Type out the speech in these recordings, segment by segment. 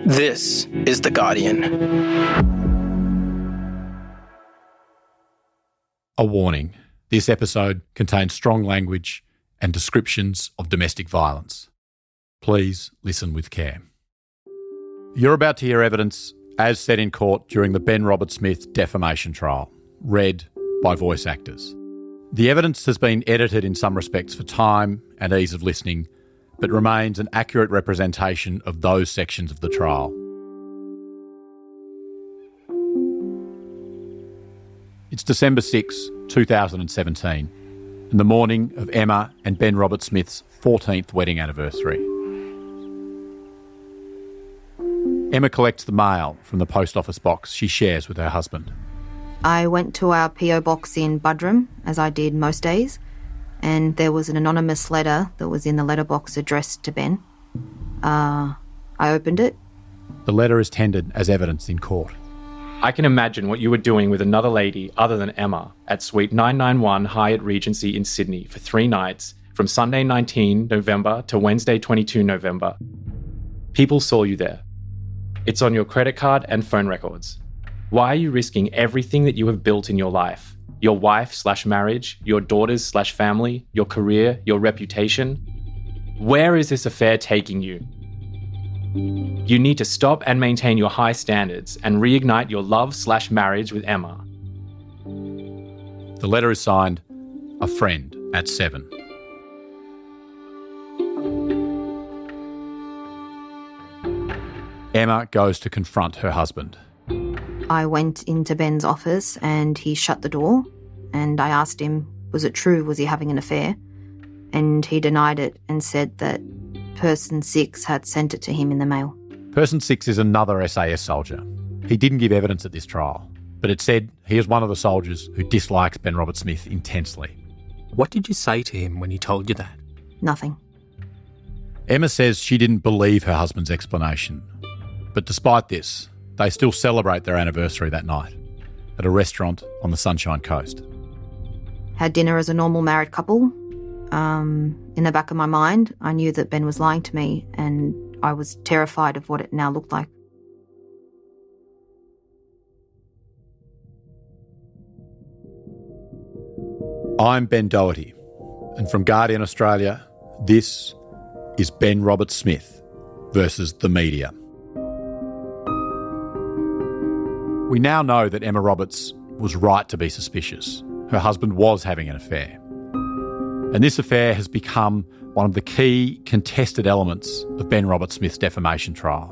This is The Guardian. A warning. This episode contains strong language and descriptions of domestic violence. Please listen with care. You're about to hear evidence as said in court during the Ben Smith defamation trial, read by voice actors. The evidence has been edited in some respects for time and ease of listening, but remains an accurate representation of those sections of the trial. It's December 6, 2017, and the morning of Emma and Ben Smith's 14th wedding anniversary. Emma collects the mail from the post office box she shares with her husband. I went to our PO box in Buderim, as I did most days, and there was an anonymous letter that was in the letterbox addressed to Ben. I opened it. The letter is tendered as evidence in court. I can imagine what you were doing with another lady other than Emma at Suite 991 Hyatt Regency in Sydney for 3 nights, from Sunday 19 November to Wednesday 22 November. People saw you there. It's on your credit card and phone records. Why are you risking everything that you have built in your life? Your wife/marriage, your daughters/family, your career, your reputation? Where is this affair taking you? You need to stop and maintain your high standards and reignite your love/marriage with Emma. The letter is signed, A Friend at 7. Emma goes to confront her husband. I went into Ben's office and he shut the door, and I asked him, was it true, was he having an affair? And he denied it and said that Person 6 had sent it to him in the mail. Person 6 is another SAS soldier. He didn't give evidence at this trial, but it said he is one of the soldiers who dislikes Ben Smith intensely. What did you say to him when he told you that? Nothing. Emma says she didn't believe her husband's explanation, but despite this, they still celebrate their anniversary that night at a restaurant on the Sunshine Coast. Had dinner as a normal married couple. In the back of my mind, I knew that Ben was lying to me, and I was terrified of what it now looked like. I'm Ben Doherty, and from Guardian Australia, this is Ben Smith versus the media. We now know that Emma Roberts was right to be suspicious. Her husband was having an affair. And this affair has become one of the key contested elements of Ben Smith's defamation trial.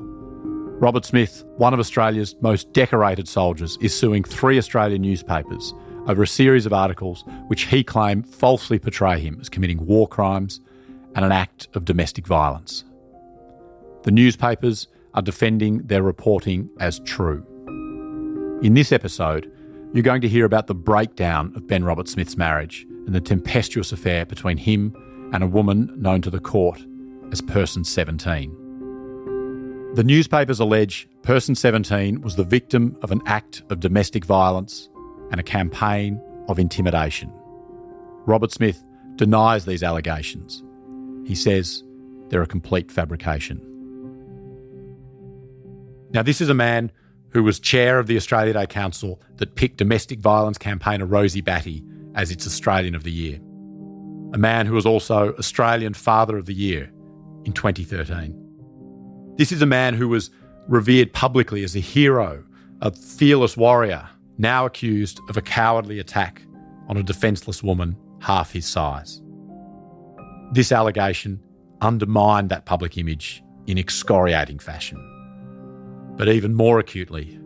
Robert Smith, one of Australia's most decorated soldiers, is suing 3 Australian newspapers over a series of articles which he claimed falsely portray him as committing war crimes and an act of domestic violence. The newspapers are defending their reporting as true. In this episode, you're going to hear about the breakdown of Ben Smith's marriage and the tempestuous affair between him and a woman known to the court as Person 17. The newspapers allege Person 17 was the victim of an act of domestic violence and a campaign of intimidation. Robert Smith denies these allegations. He says they're a complete fabrication. Now, this is a man who was chair of the Australia Day Council that picked domestic violence campaigner Rosie Batty as its Australian of the Year. A man who was also Australian Father of the Year in 2013. This is a man who was revered publicly as a hero, a fearless warrior, now accused of a cowardly attack on a defenceless woman half his size. This allegation undermined that public image in excoriating fashion. But even more acutely,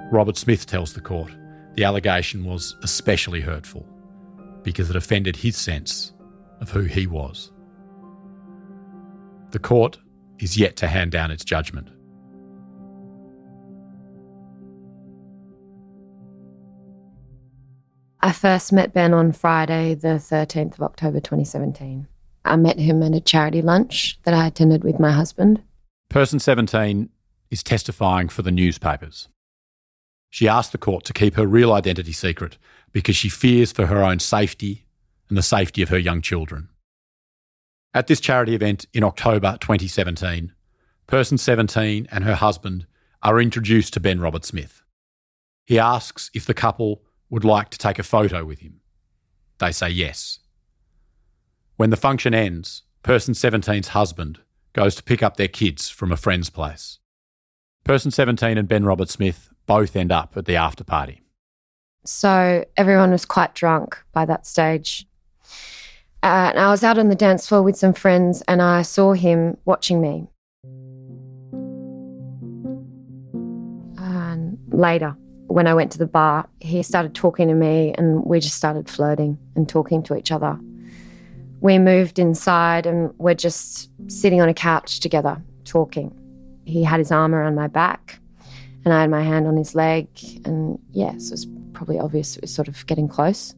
Robert Smith tells the court the allegation was especially hurtful because it offended his sense of who he was. The court is yet to hand down its judgment. I first met Ben on Friday, the 13th of October 2017. I met him at a charity lunch that I attended with my husband. Person 17 is testifying for the newspapers. She asked the court to keep her real identity secret because she fears for her own safety and the safety of her young children. At this charity event in October 2017, Person 17 and her husband are introduced to Ben Robert Smith. He asks if the couple would like to take a photo with him. They say yes. When the function ends, Person 17's husband goes to pick up their kids from a friend's place. Person 17 and Ben Robert Smith both end up at the after party. So everyone was quite drunk by that stage. And I was out on the dance floor with some friends and I saw him watching me. And later, when I went to the bar, he started talking to me and we just started flirting and talking to each other. We moved inside and we're just sitting on a couch together, talking. He had his arm around my back and I had my hand on his leg. And yes, it was probably obvious it was sort of getting close.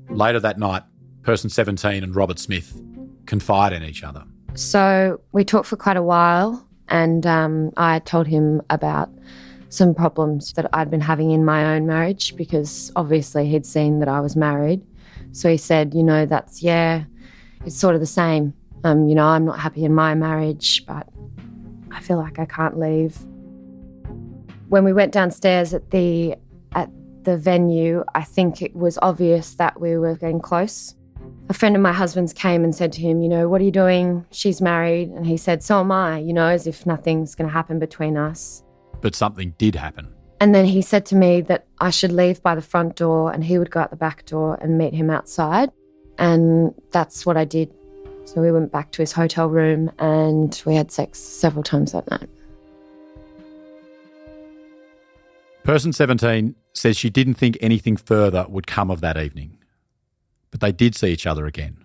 Later that night, Person 17 and Robert Smith confide in each other. So we talked for quite a while and I told him about some problems that I'd been having in my own marriage because obviously he'd seen that I was married. So he said, it's sort of the same. I'm not happy in my marriage, but I feel like I can't leave. When we went downstairs at the venue, I think it was obvious that we were getting close. A friend of my husband's came and said to him, what are you doing? She's married. And he said, so am I, as if nothing's going to happen between us. But something did happen. And then he said to me that I should leave by the front door and he would go out the back door and meet him outside. And that's what I did. So we went back to his hotel room and we had sex several times that night. Person 17 says she didn't think anything further would come of that evening. But they did see each other again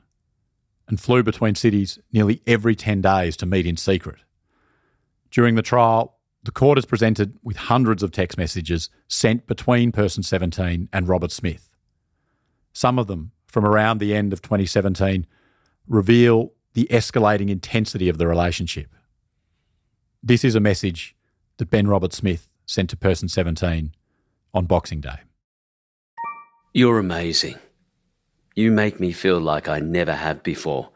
and flew between cities nearly every 10 days to meet in secret. During the trial, the court is presented with hundreds of text messages sent between Person 17 and Robert Smith. Some of them, from around the end of 2017, reveal the escalating intensity of the relationship. This is a message that Ben Robert Smith sent to Person 17 on Boxing Day. You're amazing. You make me feel like I never have before.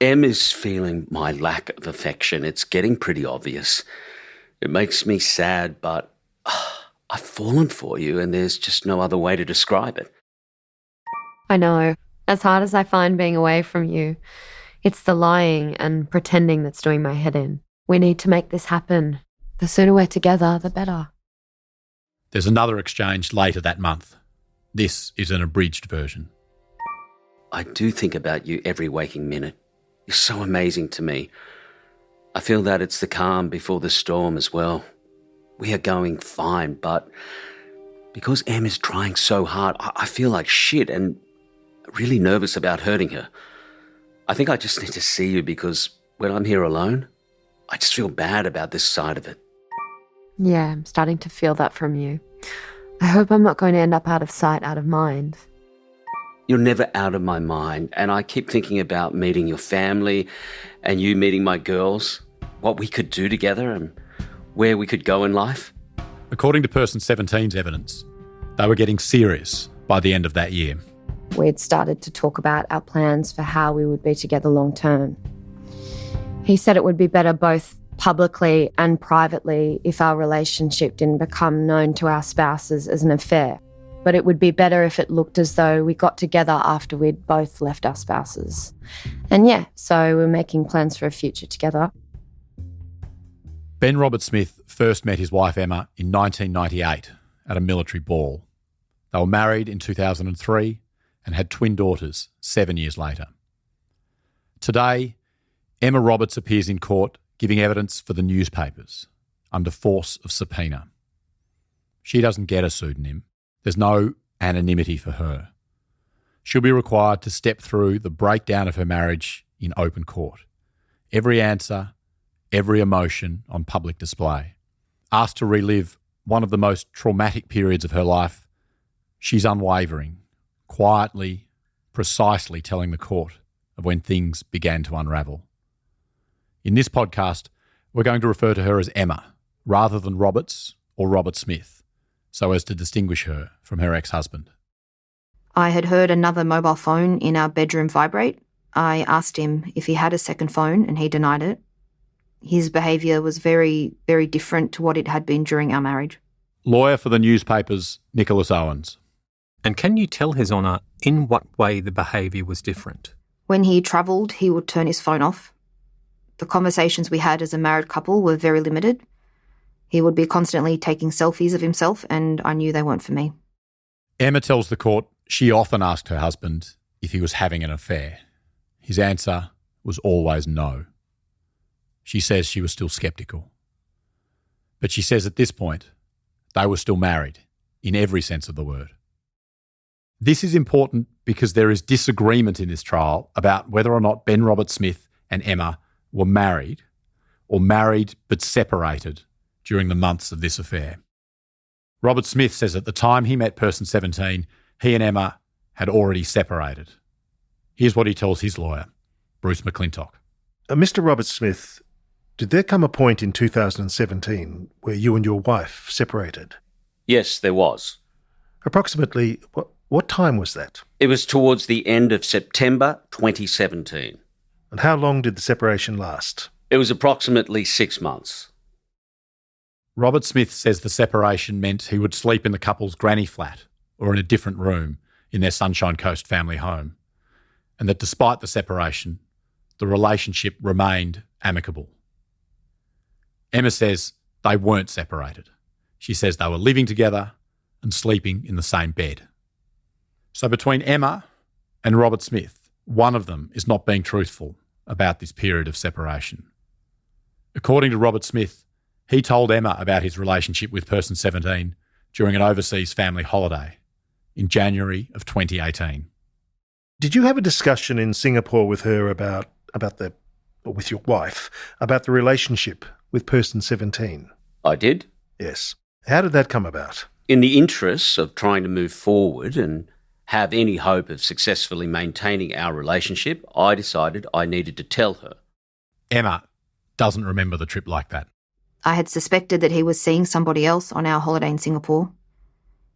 Em is feeling my lack of affection. It's getting pretty obvious. It makes me sad, but I've fallen for you and there's just no other way to describe it. I know. As hard as I find being away from you, it's the lying and pretending that's doing my head in. We need to make this happen. The sooner we're together, the better. There's another exchange later that month. This is an abridged version. I do think about you every waking minute. You're so amazing to me. I feel that it's the calm before the storm as well. We are going fine, but because Em is trying so hard, I feel like shit and really nervous about hurting her. I think I just need to see you because when I'm here alone, I just feel bad about this side of it. Yeah, I'm starting to feel that from you. I hope I'm not going to end up out of sight, out of mind. You're never out of my mind, and I keep thinking about meeting your family and you meeting my girls, what we could do together and where we could go in life. According to Person 17's evidence, they were getting serious by the end of that year. We'd started to talk about our plans for how we would be together long term. He said it would be better both publicly and privately if our relationship didn't become known to our spouses as an affair. But it would be better if it looked as though we got together after we'd both left our spouses. And yeah, so we're making plans for a future together. Ben Robert Smith first met his wife Emma in 1998 at a military ball. They were married in 2003 and had twin daughters 7 years later. Today, Emma Roberts appears in court giving evidence for the newspapers under force of subpoena. She doesn't get a pseudonym. There's no anonymity for her. She'll be required to step through the breakdown of her marriage in open court. Every answer, every emotion on public display. Asked to relive one of the most traumatic periods of her life, she's unwavering, quietly, precisely telling the court of when things began to unravel. In this podcast, we're going to refer to her as Emma rather than Roberts or Robert Smith, so as to distinguish her from her ex-husband. I had heard another mobile phone in our bedroom vibrate. I asked him if he had a second phone and he denied it. His behaviour was very, very different to what it had been during our marriage. Lawyer for the newspapers, Nicholas Owens. And can you tell His Honour in what way the behaviour was different? When he travelled, he would turn his phone off. The conversations we had as a married couple were very limited. He would be constantly taking selfies of himself, and I knew they weren't for me. Emma tells the court she often asked her husband if he was having an affair. His answer was always no. She says she was still sceptical. But she says at this point, they were still married, in every sense of the word. This is important because there is disagreement in this trial about whether or not Ben Robert Smith and Emma were married or married but separated during the months of this affair. Robert Smith says at the time he met person 17, he and Emma had already separated. Here's what he tells his lawyer, Bruce McClintock. Mr. Robert Smith, did there come a point in 2017 where you and your wife separated? Yes, there was. Approximately, what time was that? It was towards the end of September 2017. And how long did the separation last? It was approximately 6 months. Robert Smith says the separation meant he would sleep in the couple's granny flat or in a different room in their Sunshine Coast family home, and that despite the separation, the relationship remained amicable. Emma says they weren't separated. She says they were living together and sleeping in the same bed. So between Emma and Robert Smith, one of them is not being truthful about this period of separation. According to Robert Smith, he told Emma about his relationship with person 17 during an overseas family holiday in January of 2018. Did you have a discussion in Singapore with her with your wife, about the relationship with person 17? I did. Yes. How did that come about? In the interests of trying to move forward and have any hope of successfully maintaining our relationship, I decided I needed to tell her. Emma doesn't remember the trip like that. I had suspected that he was seeing somebody else on our holiday in Singapore.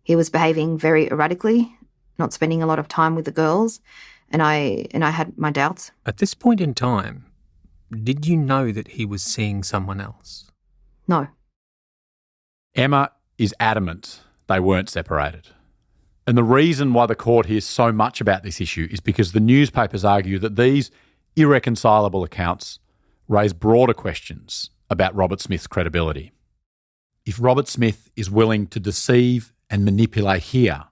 He was behaving very erratically, not spending a lot of time with the girls, and I had my doubts. At this point in time, did you know that he was seeing someone else? No. Emma is adamant they weren't separated. And the reason why the court hears so much about this issue is because the newspapers argue that these irreconcilable accounts raise broader questions about Robert Smith's credibility. If Robert Smith is willing to deceive and manipulate here,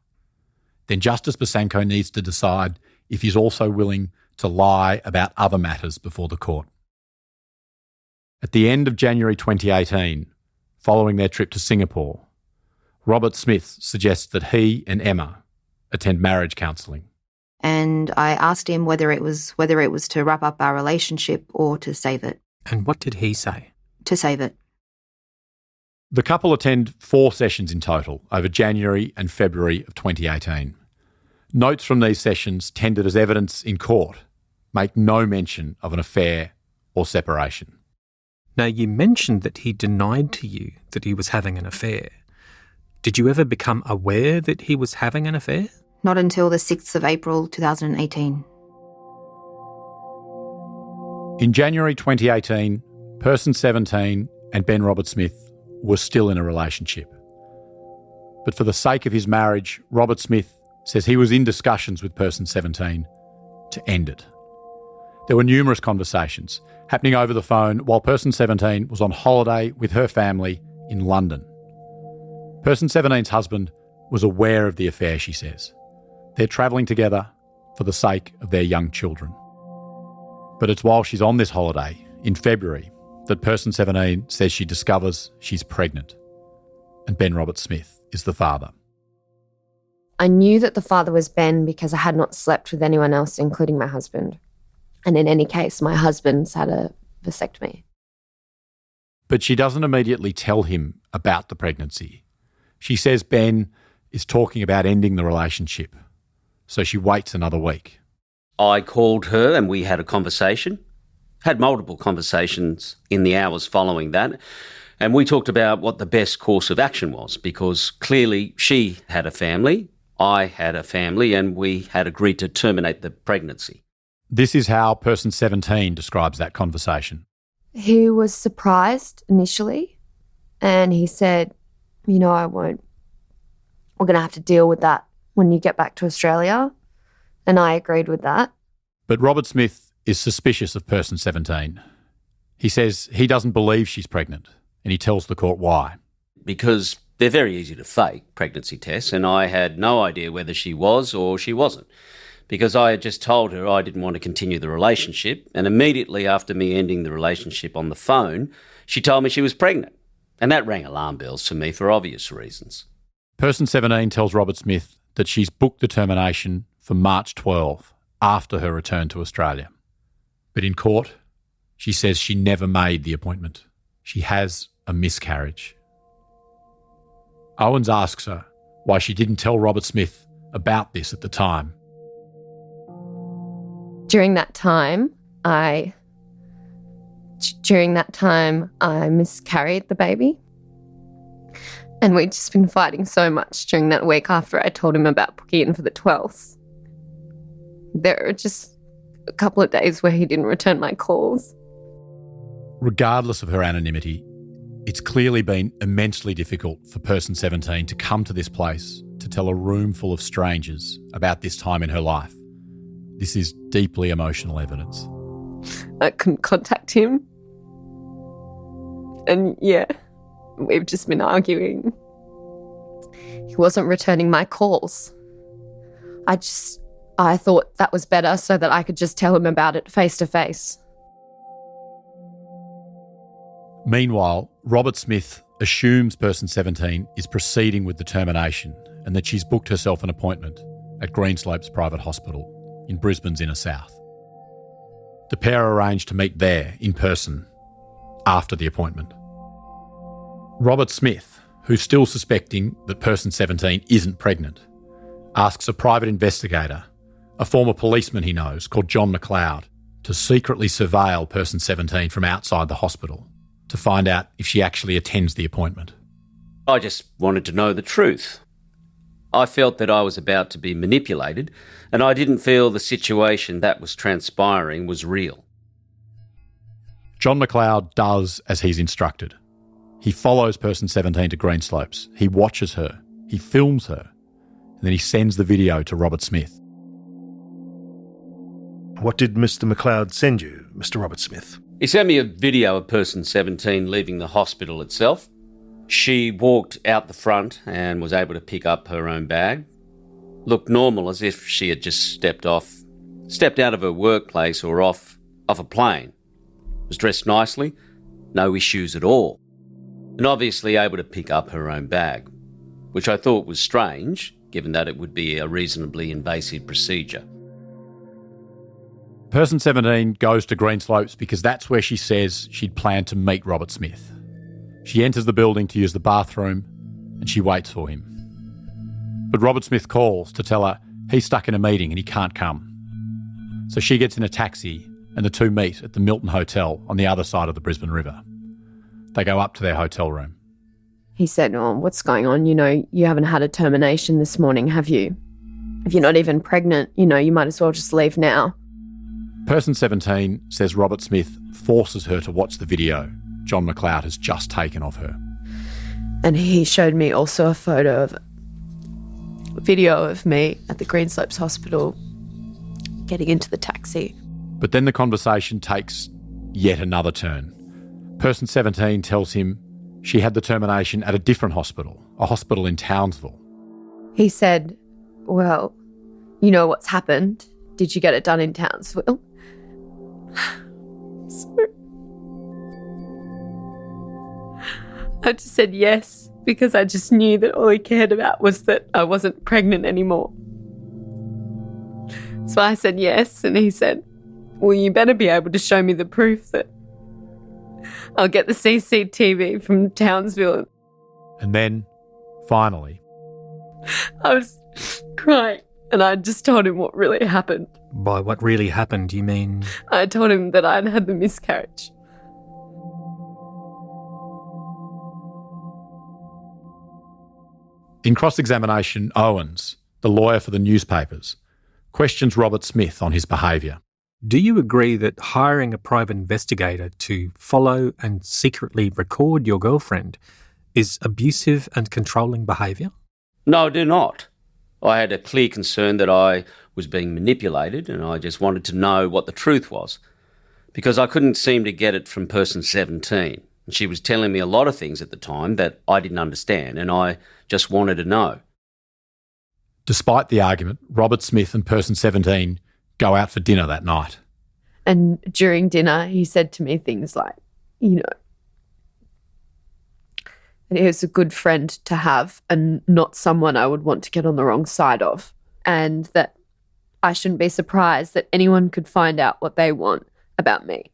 then Justice Bosanko needs to decide if he's also willing to lie about other matters before the court. At the end of January 2018, following their trip to Singapore, Robert Smith suggests that he and Emma attend marriage counselling. And I asked him whether it was to wrap up our relationship or to save it. And what did he say? To save it. The couple attend 4 sessions in total over January and February of 2018. Notes from these sessions, tendered as evidence in court, make no mention of an affair or separation. Now, you mentioned that he denied to you that he was having an affair. Did you ever become aware that he was having an affair? Not until the 6th of April 2018. In January 2018, person 17 and Ben Robert Smith were still in a relationship. But for the sake of his marriage, Robert Smith says he was in discussions with person 17 to end it. There were numerous conversations happening over the phone while person 17 was on holiday with her family in London. Person 17's husband was aware of the affair, she says. They're travelling together for the sake of their young children. But it's while she's on this holiday, in February, that person 17 says she discovers she's pregnant. And Ben Robert Smith is the father. I knew that the father was Ben because I had not slept with anyone else, including my husband. And in any case, my husband's had a vasectomy. But she doesn't immediately tell him about the pregnancy. She says Ben is talking about ending the relationship, so she waits another week. I called her and we had a conversation, had multiple conversations in the hours following that, and we talked about what the best course of action was, because clearly she had a family, I had a family, and we had agreed to terminate the pregnancy. This is how person 17 describes that conversation. He was surprised initially, and he said, we're going to have to deal with that when you get back to Australia. And I agreed with that. But Robert Smith is suspicious of person 17. He says he doesn't believe she's pregnant, and he tells the court why. Because they're very easy to fake, pregnancy tests, and I had no idea whether she was or she wasn't. Because I had just told her I didn't want to continue the relationship, and immediately after me ending the relationship on the phone, she told me she was pregnant. And that rang alarm bells for me for obvious reasons. Person 17 tells Robert Smith that she's booked the termination for March 12, after her return to Australia. But in court, she says she never made the appointment. She has a miscarriage. Owens asks her why she didn't tell Robert Smith about this at the time. During that time, I miscarried the baby. And we'd just been fighting so much during that week after I told him about booking in for the 12th. There were just a couple of days where he didn't return my calls. Regardless of her anonymity, it's clearly been immensely difficult for person 17 to come to this place to tell a room full of strangers about this time in her life. This is deeply emotional evidence. I couldn't contact him. And we've just been arguing. He wasn't returning my calls. I thought that was better so that I could just tell him about it face to face. Meanwhile, Robert Smith assumes person 17 is proceeding with the termination and that she's booked herself an appointment at Greenslopes Private Hospital in Brisbane's inner south. The pair arrange to meet there in person after the appointment. Robert Smith, who's still suspecting that person 17 isn't pregnant, asks a private investigator, a former policeman he knows called John McLeod, to secretly surveil person 17 from outside the hospital to find out if she actually attends the appointment. I just wanted to know the truth. I felt that I was about to be manipulated, and I didn't feel the situation that was transpiring was real. John McLeod does as he's instructed. He follows person 17 to Greenslopes. He watches her. He films her. And then he sends the video to Robert Smith. What did Mr. McLeod send you, Mr. Robert Smith? He sent me a video of person 17 leaving the hospital itself. She walked out the front and was able to pick up her own bag. Looked normal, as if she had just stepped out of her workplace or off a plane. Was dressed nicely, no issues at all. And obviously able to pick up her own bag, which I thought was strange, given that it would be a reasonably invasive procedure. Person 17 goes to Greenslopes because that's where she says she'd planned to meet Robert Smith. She enters the building to use the bathroom and she waits for him. But Robert Smith calls to tell her he's stuck in a meeting and he can't come. So she gets in a taxi and the two meet at the Milton Hotel on the other side of the Brisbane River. They go up to their hotel room. He said, what's going on? You haven't had a termination this morning, have you? If you're not even pregnant, you might as well just leave now. Person 17 says Robert Smith forces her to watch the video John McLeod has just taken of her. And he showed me also a video of me at the Greenslopes Hospital getting into the taxi. But then the conversation takes yet another turn. Person 17 tells him she had the termination at a different hospital, a hospital in Townsville. He said, well, you know what's happened. Did you get it done in Townsville? So I just said yes, because I just knew that all he cared about was that I wasn't pregnant anymore. So I said yes, and he said, well, you better be able to show me the proof that I'll get the CCTV from Townsville. And then, finally, I was crying, and I just told him what really happened. By what really happened, you mean? I told him that I'd had the miscarriage. In cross-examination, Owens, the lawyer for the newspapers, questions Robert Smith on his behaviour. Do you agree that hiring a private investigator to follow and secretly record your girlfriend is abusive and controlling behaviour? No, I do not. I had a clear concern that I was being manipulated, and I just wanted to know what the truth was, because I couldn't seem to get it from person 17. And she was telling me a lot of things at the time that I didn't understand, and I just wanted to know. Despite the argument, Robert Smith and person 17 go out for dinner that night. And during dinner, he said to me things like, that he was a good friend to have and not someone I would want to get on the wrong side of, and that I shouldn't be surprised that anyone could find out what they want about me.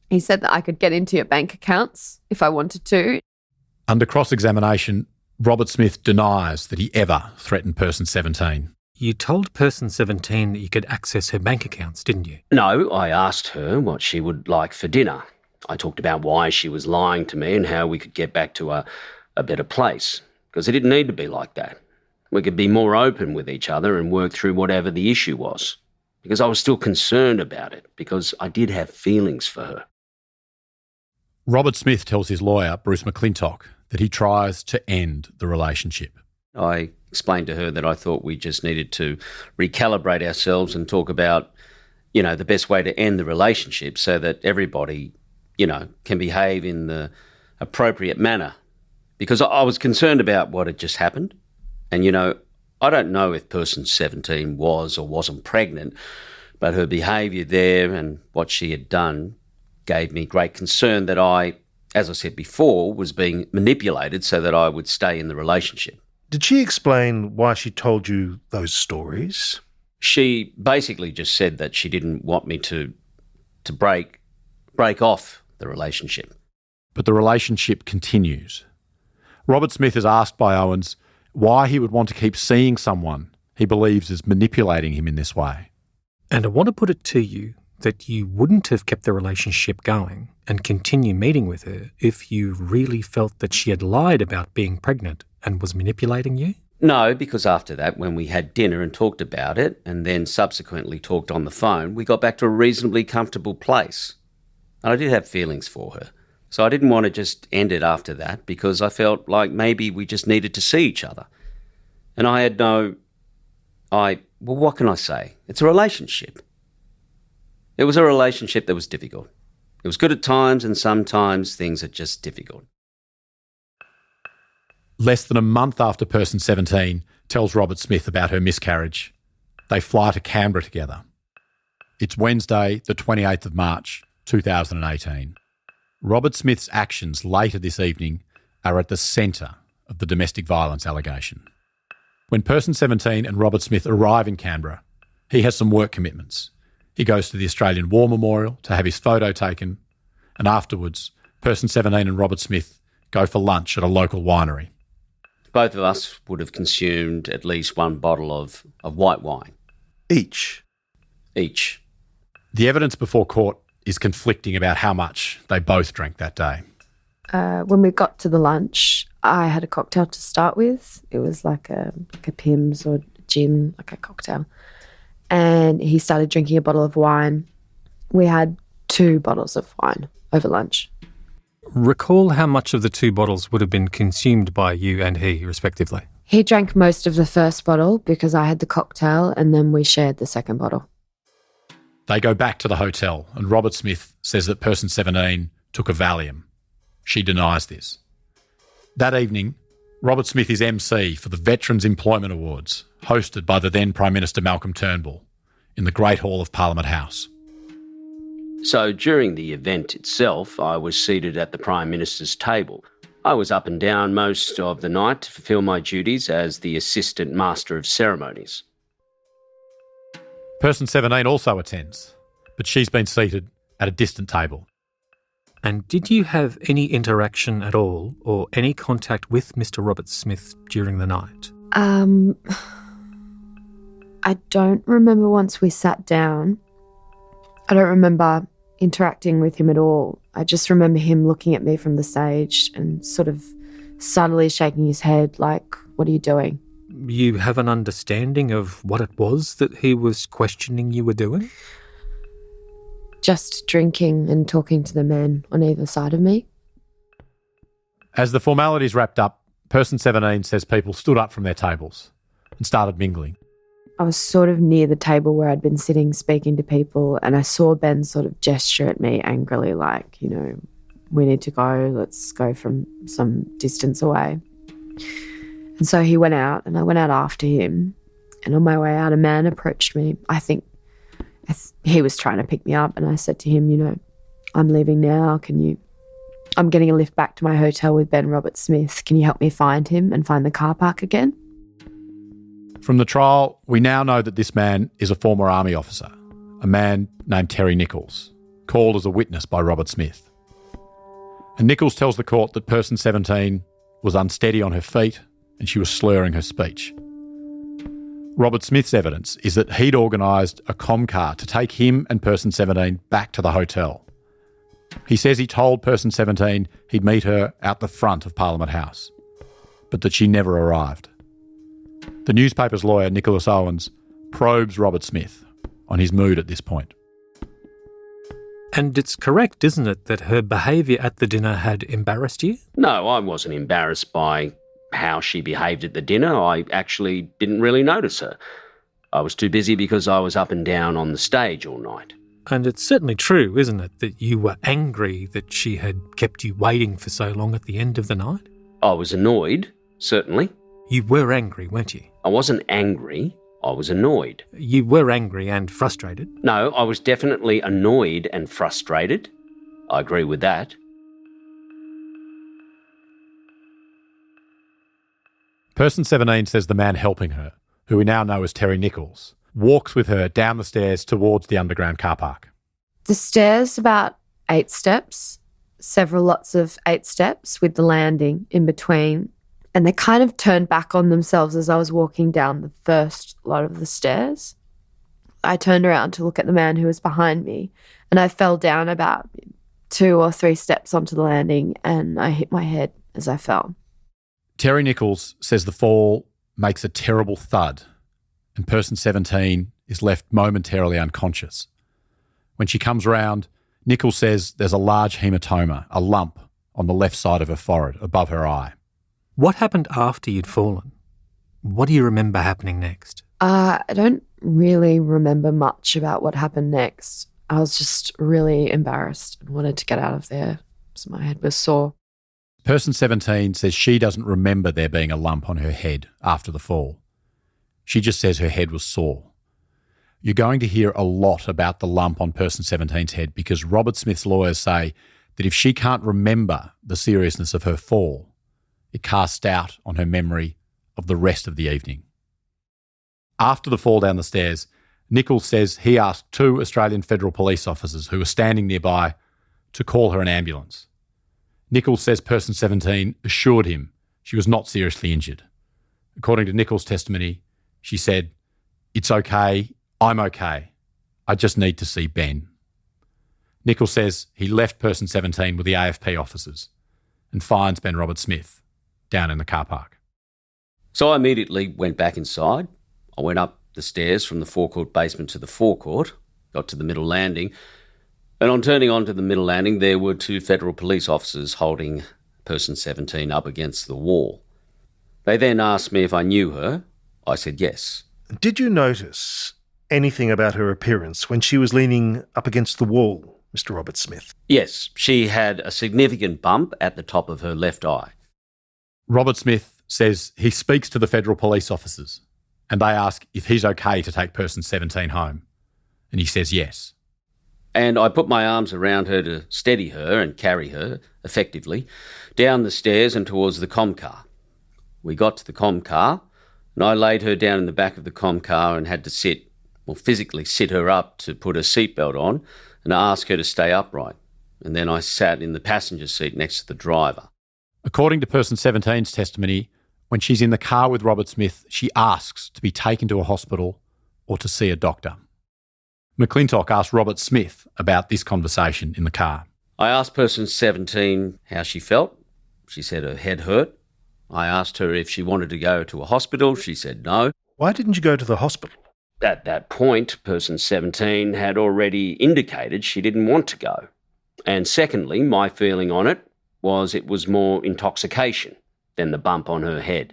He said that I could get into your bank accounts if I wanted to. Under cross-examination, Robert Smith denies that he ever threatened person 17. You told person 17 that you could access her bank accounts, didn't you? No, I asked her what she would like for dinner. I talked about why she was lying to me and how we could get back to a better place, because it didn't need to be like that. We could be more open with each other and work through whatever the issue was, because I was still concerned about it, because I did have feelings for her. Robert Smith tells his lawyer, Bruce McClintock, that he tries to end the relationship. I explained to her that I thought we just needed to recalibrate ourselves and talk about, the best way to end the relationship so that everybody, can behave in the appropriate manner. Because I was concerned about what had just happened. And, I don't know if person 17 was or wasn't pregnant, but her behaviour there and what she had done gave me great concern that I, as I said before, was being manipulated so that I would stay in the relationship. Did she explain why she told you those stories? She basically just said that she didn't want me to break off the relationship. But the relationship continues. Robert Smith is asked by Owens why he would want to keep seeing someone he believes is manipulating him in this way. And I want to put it to you that you wouldn't have kept the relationship going and continue meeting with her if you really felt that she had lied about being pregnant and was manipulating you? No, because after that, when we had dinner and talked about it and then subsequently talked on the phone, we got back to a reasonably comfortable place. And I did have feelings for her. So I didn't want to just end it after that because I felt like maybe we just needed to see each other. And I had what can I say? It's a relationship. It was a relationship that was difficult. It was good at times and sometimes things are just difficult. Less than a month after person 17 tells Robert Smith about her miscarriage, they fly to Canberra together. It's Wednesday, the 28th of March, 2018. Robert Smith's actions later this evening are at the centre of the domestic violence allegation. When person 17 and Robert Smith arrive in Canberra, he has some work commitments. He goes to the Australian War Memorial to have his photo taken, and afterwards, person 17 and Robert Smith go for lunch at a local winery. Both of us would have consumed at least one bottle of white wine. Each? Each. The evidence before court is conflicting about how much they both drank that day. When we got to the lunch, I had a cocktail to start with. It was like a Pimm's or gin, like a cocktail. And he started drinking a bottle of wine. We had 2 bottles of wine over lunch. Recall how much of the 2 bottles would have been consumed by you and he, respectively. He drank most of the first bottle because I had the cocktail, and then we shared the second bottle. They go back to the hotel and Robert Smith says that person 17 took a Valium. She denies this. That evening, Robert Smith is MC for the Veterans Employment Awards, hosted by the then Prime Minister Malcolm Turnbull in the Great Hall of Parliament House. So during the event itself, I was seated at the Prime Minister's table. I was up and down most of the night to fulfil my duties as the Assistant Master of Ceremonies. Person 17 also attends, but she's been seated at a distant table. And did you have any interaction at all or any contact with Mr. Robert Smith during the night? I don't remember once we sat down. I don't remember interacting with him at all. I just remember him looking at me from the stage and sort of subtly shaking his head like, "What are you doing?" you have an understanding of what it was that he was questioning you were doing? Just drinking and talking to the men on either side of me. As the formalities wrapped up, person 17 says people stood up from their tables and started mingling. I was sort of near the table where I'd been sitting speaking to people, and I saw Ben sort of gesture at me angrily like, we need to go, let's go from some distance away. And so he went out and I went out after him, and on my way out a man approached me. I think he was trying to pick me up, and I said to him, I'm leaving now, I'm getting a lift back to my hotel with Ben Robert Smith. Can you help me find him and find the car park again? From the trial, we now know that this man is a former army officer, a man named Terry Nichols, called as a witness by Robert Smith. And Nichols tells the court that person 17 was unsteady on her feet and she was slurring her speech. Robert Smith's evidence is that he'd organised a car to take him and person 17 back to the hotel. He says he told person 17 he'd meet her out the front of Parliament House, but that she never arrived. The newspaper's lawyer, Nicholas Owens, probes Robert Smith on his mood at this point. And it's correct, isn't it, that her behaviour at the dinner had embarrassed you? No, I wasn't embarrassed by how she behaved at the dinner. I actually didn't really notice her. I was too busy because I was up and down on the stage all night. And it's certainly true, isn't it, that you were angry that she had kept you waiting for so long at the end of the night? I was annoyed, certainly. You were angry, weren't you? I wasn't angry. I was annoyed. You were angry and frustrated? No, I was definitely annoyed and frustrated. I agree with that. Person 17 says the man helping her, who we now know as Terry Nichols, walks with her down the stairs towards the underground car park. The stairs about 8 steps, several lots of 8 steps with the landing in between. And they kind of turned back on themselves as I was walking down the first lot of the stairs. I turned around to look at the man who was behind me, and I fell down about 2 or 3 steps onto the landing, and I hit my head as I fell. Terry Nichols says the fall makes a terrible thud, and person 17 is left momentarily unconscious. When she comes round, Nichols says there's a large hematoma, a lump, on the left side of her forehead, above her eye. What happened after you'd fallen? What do you remember happening next? I don't really remember much about what happened next. I was just really embarrassed and wanted to get out of there, so my head was sore. Person 17 says she doesn't remember there being a lump on her head after the fall. She just says her head was sore. You're going to hear a lot about the lump on person 17's head because Robert Smith's lawyers say that if she can't remember the seriousness of her fall, it casts doubt on her memory of the rest of the evening. After the fall down the stairs, Nichols says he asked 2 Australian Federal Police officers who were standing nearby to call her an ambulance. Nichols says person 17 assured him she was not seriously injured. According to Nichols' testimony, she said, "It's okay, I'm okay. I just need to see Ben." Nichols says he left person 17 with the AFP officers and finds Ben Robert Smith down in the car park. So I immediately went back inside. I went up the stairs from the forecourt basement to the forecourt, got to the middle landing, and on turning onto the middle landing, there were 2 federal police officers holding person 17 up against the wall. They then asked me if I knew her. I said yes. Did you notice anything about her appearance when she was leaning up against the wall, Mr. Robert Smith? Yes, she had a significant bump at the top of her left eye. Robert Smith says he speaks to the federal police officers and they ask if he's okay to take person 17 home. And he says yes. And I put my arms around her to steady her and carry her, effectively, down the stairs and towards the car. We got to the car, and I laid her down in the back of the car and had to physically sit her up to put her seatbelt on and ask her to stay upright. And then I sat in the passenger seat next to the driver. According to person 17's testimony, when she's in the car with Robert Smith, she asks to be taken to a hospital or to see a doctor. McClintock asked Robert Smith about this conversation in the car. I asked person 17 how she felt. She said her head hurt. I asked her if she wanted to go to a hospital. She said no. Why didn't you go to the hospital? At that point, person 17 had already indicated she didn't want to go. And secondly, my feeling on it was more intoxication than the bump on her head.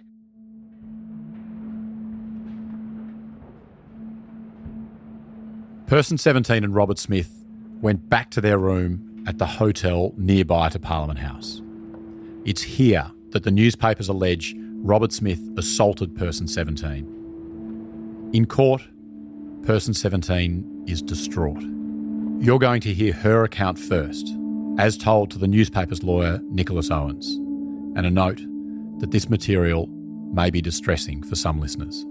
Person 17 and Robert Smith went back to their room at the hotel nearby to Parliament House. It's here that the newspapers allege Robert Smith assaulted person 17. In court, person 17 is distraught. You're going to hear her account first, as told to the newspaper's lawyer, Nicholas Owens, and a note that this material may be distressing for some listeners.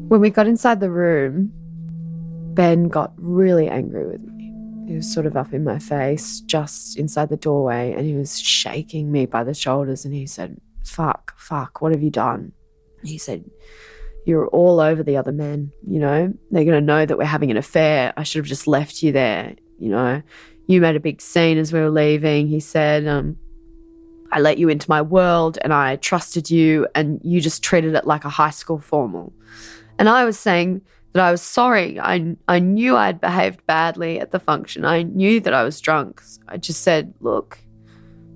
When we got inside the room, Ben got really angry with me. He was sort of up in my face, just inside the doorway, and he was shaking me by the shoulders, and he said, fuck, what have you done? He said, you're all over the other men, you know? They're going to know that we're having an affair. I should have just left you there, you know? You made a big scene as we were leaving. He said, I let you into my world and I trusted you and you just treated it like a high school formal. And I was saying that I was sorry. I knew I'd behaved badly at the function. I knew that I was drunk. I just said, look,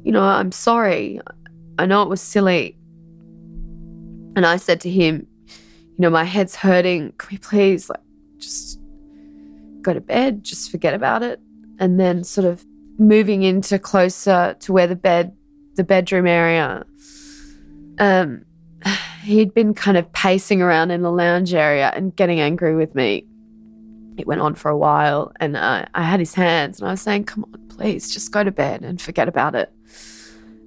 you know, I'm sorry. I know it was silly. And I said to him, you know, my head's hurting. Can we please just go to bed? Just forget about it. And then sort of moving into closer to where the bedroom area, he'd been kind of pacing around in the lounge area and getting angry with me. It went on for a while and I had his hands and I was saying, come on, please, just go to bed and forget about it.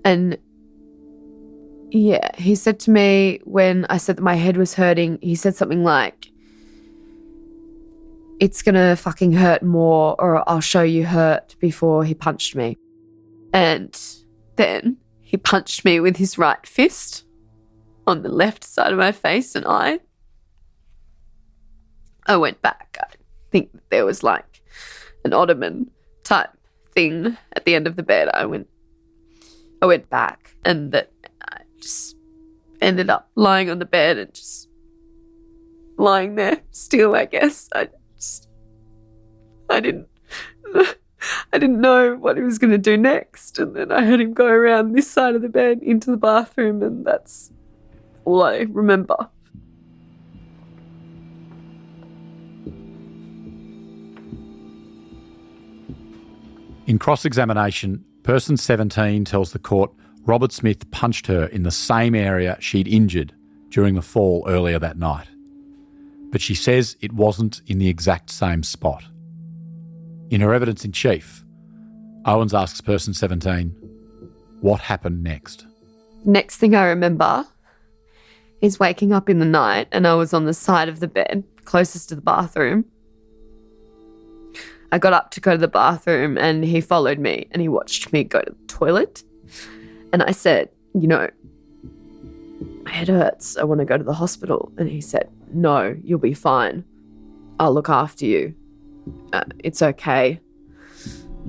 And yeah, he said to me when I said that my head was hurting, he said something like, it's going to fucking hurt more or I'll show you hurt, before he punched me. And then he punched me with his right fist on the left side of my face and eye. I went back. I think there was like an ottoman type thing at the end of the bed. I went back and that I just ended up lying on the bed and just lying there still, I guess. I didn't know what he was going to do next. And then I heard him go around this side of the bed into the bathroom and that's all I remember. In cross-examination, person 17 tells the court Robert Smith punched her in the same area she'd injured during the fall earlier that night. But she says it wasn't in the exact same spot. In her evidence in chief, Owens asks person 17, what happened next? Next thing I remember is waking up in the night and I was on the side of the bed closest to the bathroom. I got up to go to the bathroom and he followed me and he watched me go to the toilet. And I said, you know, my head hurts. I want to go to the hospital. And he said, no, you'll be fine. I'll look after you. It's okay.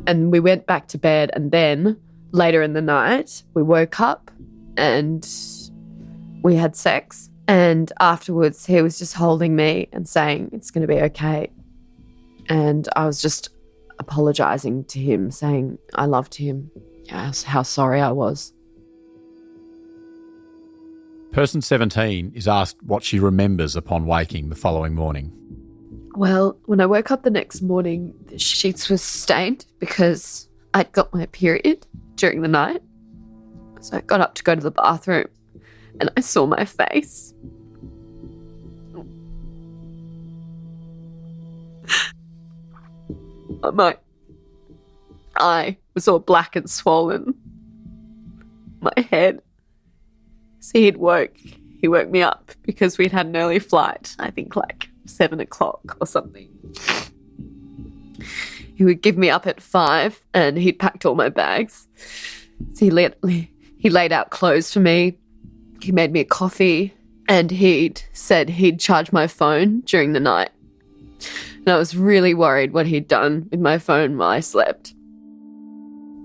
And we went back to bed and then later in the night we woke up and we had sex. And afterwards he was just holding me and saying, it's going to be okay. And I was just apologising to him, saying I loved him, how sorry I was. Person 17 is asked what she remembers upon waking the following morning. Well, when I woke up the next morning, the sheets were stained because I'd got my period during the night. So I got up to go to the bathroom and I saw my face. My eye was all black and swollen. My head. So he woke me up because we'd had an early flight, I think like 7 o'clock or something. He would give me up at 5 and he'd packed all my bags. So he laid out clothes for me. He made me a coffee and he'd said he'd charge my phone during the night. And I was really worried what he'd done with my phone while I slept.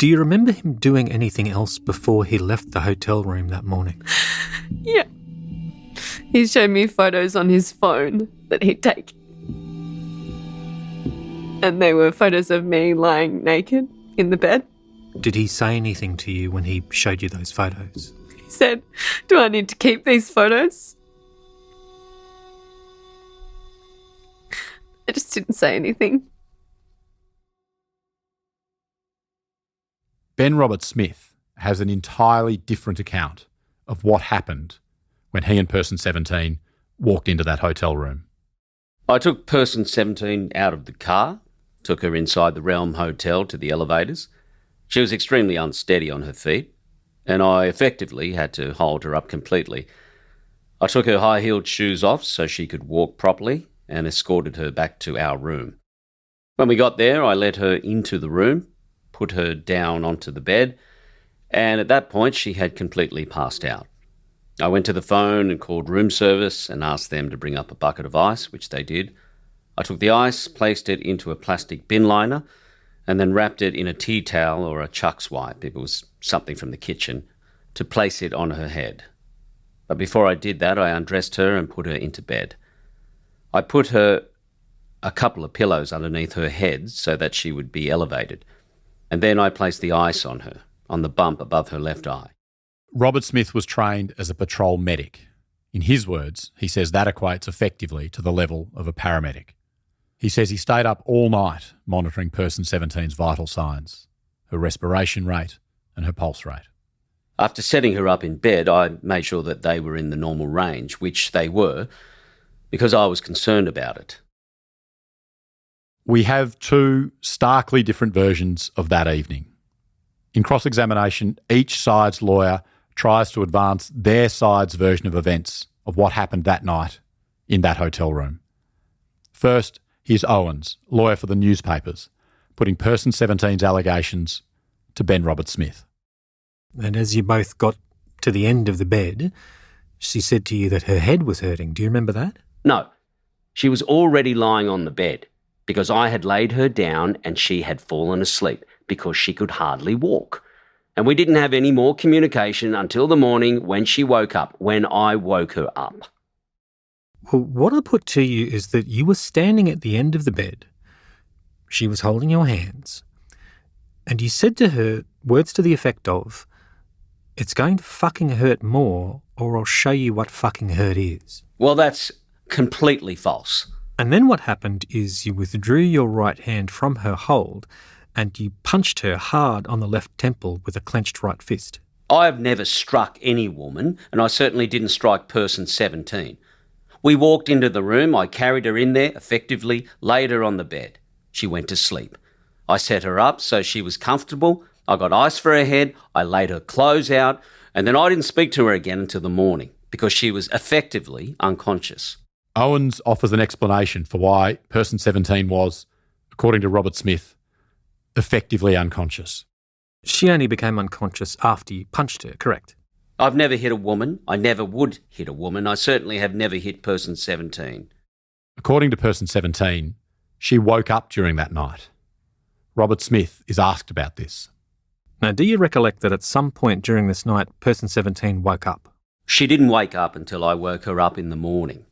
Do you remember him doing anything else before he left the hotel room that morning? Yeah. He showed me photos on his phone that he'd taken. And they were photos of me lying naked in the bed. Did he say anything to you when he showed you those photos? He said, "Do I need to keep these photos?" I just didn't say anything. Ben Robert Smith has an entirely different account of what happened when he and person 17 walked into that hotel room. I took person 17 out of the car, took her inside the Realm Hotel to the elevators. She was extremely unsteady on her feet, and I effectively had to hold her up completely. I took her high-heeled shoes off so she could walk properly and escorted her back to our room. When we got there, I led her into the room, put her down onto the bed, and at that point she had completely passed out. I went to the phone and called room service and asked them to bring up a bucket of ice, which they did. I took the ice, placed it into a plastic bin liner, and then wrapped it in a tea towel or a Chuck's wipe, if it was something from the kitchen, to place it on her head. But before I did that, I undressed her and put her into bed. I put her a couple of pillows underneath her head so that she would be elevated, and then I placed the ice on her, on the bump above her left eye. Robert Smith was trained as a patrol medic. In his words, he says that equates effectively to the level of a paramedic. He says he stayed up all night monitoring person 17's vital signs, her respiration rate and her pulse rate. After setting her up in bed, I made sure that they were in the normal range, which they were, because I was concerned about it. We have two starkly different versions of that evening. In cross-examination, each side's lawyer tries to advance their side's version of events of what happened that night in that hotel room. First, here's Owens, lawyer for the newspapers, putting person 17's allegations to Ben Robert Smith. And as you both got to the end of the bed, she said to you that her head was hurting. Do you remember that? No, she was already lying on the bed because I had laid her down and she had fallen asleep because she could hardly walk. And we didn't have any more communication until the morning when she woke up, when I woke her up. Well, what I put to you is that you were standing at the end of the bed. She was holding your hands. And you said to her words to the effect of, "It's going to fucking hurt more or I'll show you what fucking hurt is." Well, that's completely false. And then what happened is you withdrew your right hand from her hold and you punched her hard on the left temple with a clenched right fist. I have never struck any woman, and I certainly didn't strike person 17. We walked into the room, I carried her in there, effectively laid her on the bed. She went to sleep. I set her up so she was comfortable. I got ice for her head, I laid her clothes out, and then I didn't speak to her again until the morning because she was effectively unconscious. Owens offers an explanation for why person 17 was, according to Robert Smith, effectively unconscious. She only became unconscious after you punched her, correct? I've never hit a woman. I never would hit a woman. I certainly have never hit person 17. According to person 17, she woke up during that night. Robert Smith is asked about this. Now, do you recollect that at some point during this night, person 17 woke up? She didn't wake up until I woke her up in the morning.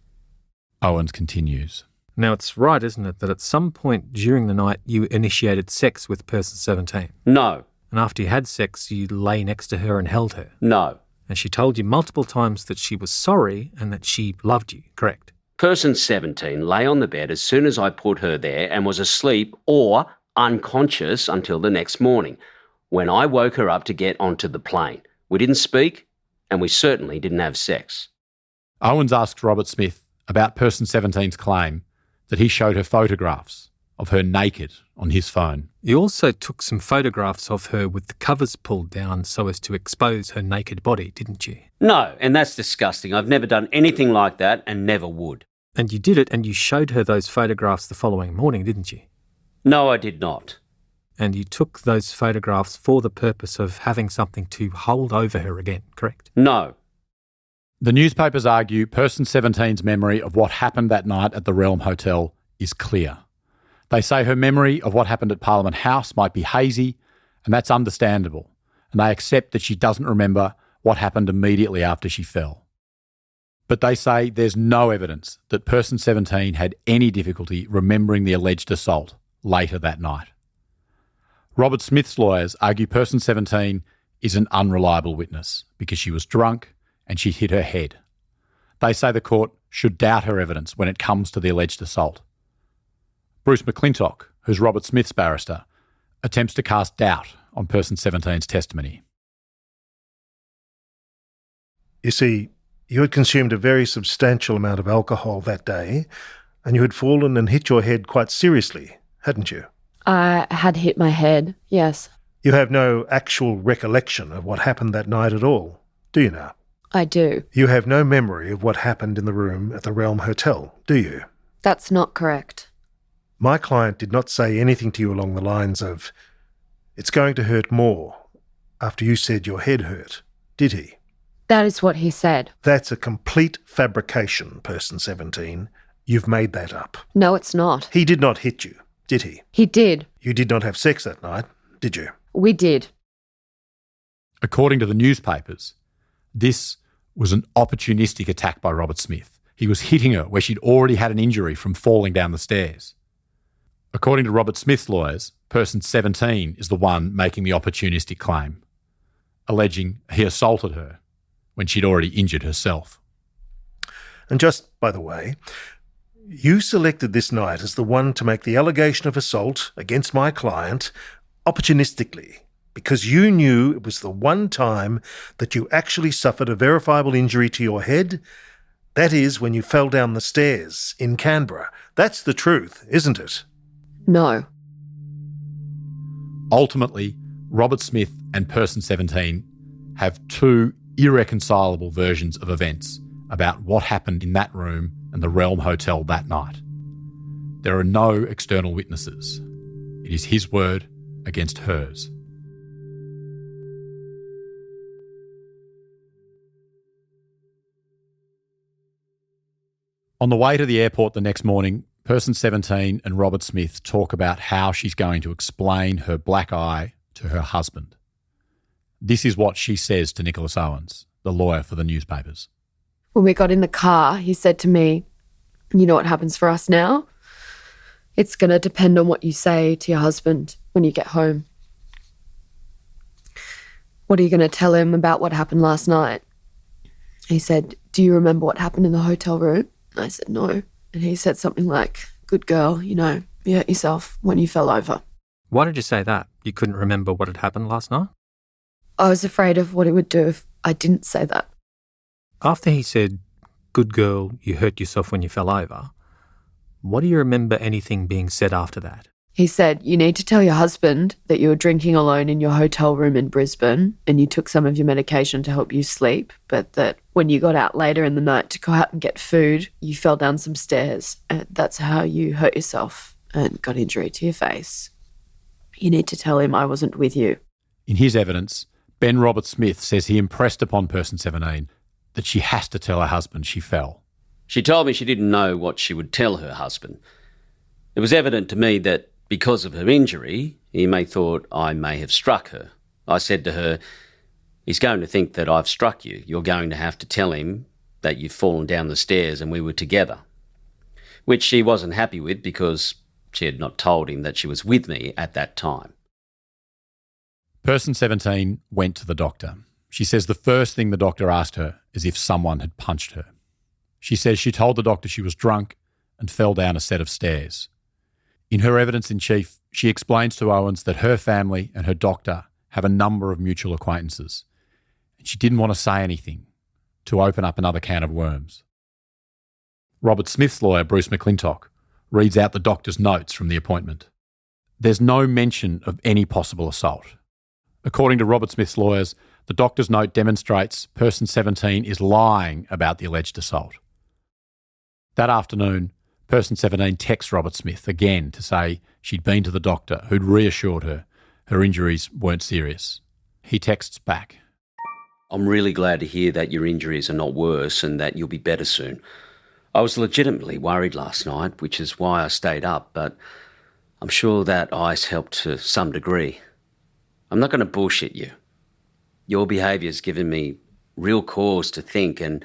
Owens continues. Now, it's right, isn't it, that at some point during the night you initiated sex with person 17? No. And after you had sex, you lay next to her and held her? No. And she told you multiple times that she was sorry and that she loved you, correct? Person 17 lay on the bed as soon as I put her there and was asleep or unconscious until the next morning, when I woke her up to get onto the plane. We didn't speak, and we certainly didn't have sex. Owens asked Robert Smith about person 17's claim that he showed her photographs of her naked on his phone. You also took some photographs of her with the covers pulled down so as to expose her naked body, didn't you? No, and that's disgusting. I've never done anything like that and never would. And you did it and you showed her those photographs the following morning, didn't you? No, I did not. And you took those photographs for the purpose of having something to hold over her again, correct? No. The newspapers argue person 17's memory of what happened that night at the Realm Hotel is clear. They say her memory of what happened at Parliament House might be hazy and that's understandable, and they accept that she doesn't remember what happened immediately after she fell. But they say there's no evidence that person 17 had any difficulty remembering the alleged assault later that night. Robert Smith's lawyers argue person 17 is an unreliable witness because she was drunk and she hit her head. They say the court should doubt her evidence when it comes to the alleged assault. Bruce McClintock, who's Robert Smith's barrister, attempts to cast doubt on person 17's testimony. You see, you had consumed a very substantial amount of alcohol that day, and you had fallen and hit your head quite seriously, hadn't you? I had hit my head, yes. You have no actual recollection of what happened that night at all, do you now? I do. You have no memory of what happened in the room at the Realm Hotel, do you? That's not correct. My client did not say anything to you along the lines of, "It's going to hurt more," after you said your head hurt, did he? That is what he said. That's a complete fabrication, person 17. You've made that up. No, it's not. He did not hit you, did he? He did. You did not have sex that night, did you? We did. According to the newspapers, this was an opportunistic attack by Robert Smith. He was hitting her where she'd already had an injury from falling down the stairs. According to Robert Smith's lawyers, person 17 is the one making the opportunistic claim, alleging he assaulted her when she'd already injured herself. And just, by the way, you selected this night as the one to make the allegation of assault against my client opportunistically, because you knew it was the one time that you actually suffered a verifiable injury to your head. That is when you fell down the stairs in Canberra. That's the truth, isn't it? No. Ultimately, Robert Smith and person 17 have two irreconcilable versions of events about what happened in that room and the Realm Hotel that night. There are no external witnesses. It is his word against hers. On the way to the airport the next morning, person 17 and Robert Smith talk about how she's going to explain her black eye to her husband. This is what she says to Nicholas Owens, the lawyer for the newspapers. When we got in the car, he said to me, "You know what happens for us now? It's going to depend on what you say to your husband when you get home. What are you going to tell him about what happened last night?" He said, "Do you remember what happened in the hotel room?" I said, "No." And he said something like, "Good girl, you know, you hurt yourself when you fell over." Why did you say that? You couldn't remember what had happened last night? I was afraid of what it would do if I didn't say that. After he said, "Good girl, you hurt yourself when you fell over," what do you remember anything being said after that? He said, "You need to tell your husband that you were drinking alone in your hotel room in Brisbane and you took some of your medication to help you sleep, but that when you got out later in the night to go out and get food, you fell down some stairs and that's how you hurt yourself and got injury to your face. You need to tell him I wasn't with you." In his evidence, Ben Robert Smith says he impressed upon person 17 that she has to tell her husband she fell. She told me she didn't know what she would tell her husband. It was evident to me that because of her injury, he may thought I may have struck her. I said to her, "He's going to think that I've struck you. You're going to have to tell him that you've fallen down the stairs and we were together." Which she wasn't happy with because she had not told him that she was with me at that time. Person 17 went to the doctor. She says the first thing the doctor asked her is if someone had punched her. She says she told the doctor she was drunk and fell down a set of stairs. In her evidence in chief, she explains to Owens that her family and her doctor have a number of mutual acquaintances, and she didn't want to say anything to open up another can of worms. Robert Smith's lawyer, Bruce McClintock, reads out the doctor's notes from the appointment. There's no mention of any possible assault. According to Robert Smith's lawyers, the doctor's note demonstrates person 17 is lying about the alleged assault. That afternoon, person 17 texts Robert Smith again to say she'd been to the doctor who'd reassured her her injuries weren't serious. He texts back, "I'm really glad to hear that your injuries are not worse and that you'll be better soon. I was legitimately worried last night, which is why I stayed up, but I'm sure that ice helped to some degree. I'm not going to bullshit you. Your behaviour's given me real cause to think, and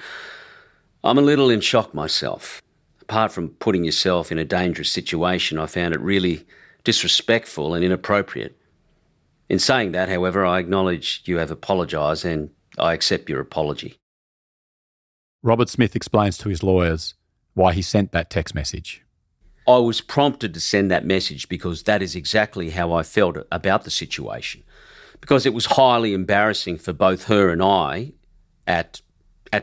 I'm a little in shock myself. Apart from putting yourself in a dangerous situation, I found it really disrespectful and inappropriate. In saying that, however, I acknowledge you have apologised and I accept your apology. Robert Smith explains to his lawyers why he sent that text message. I was prompted to send that message because that is exactly how I felt about the situation. Because it was highly embarrassing for both her and I at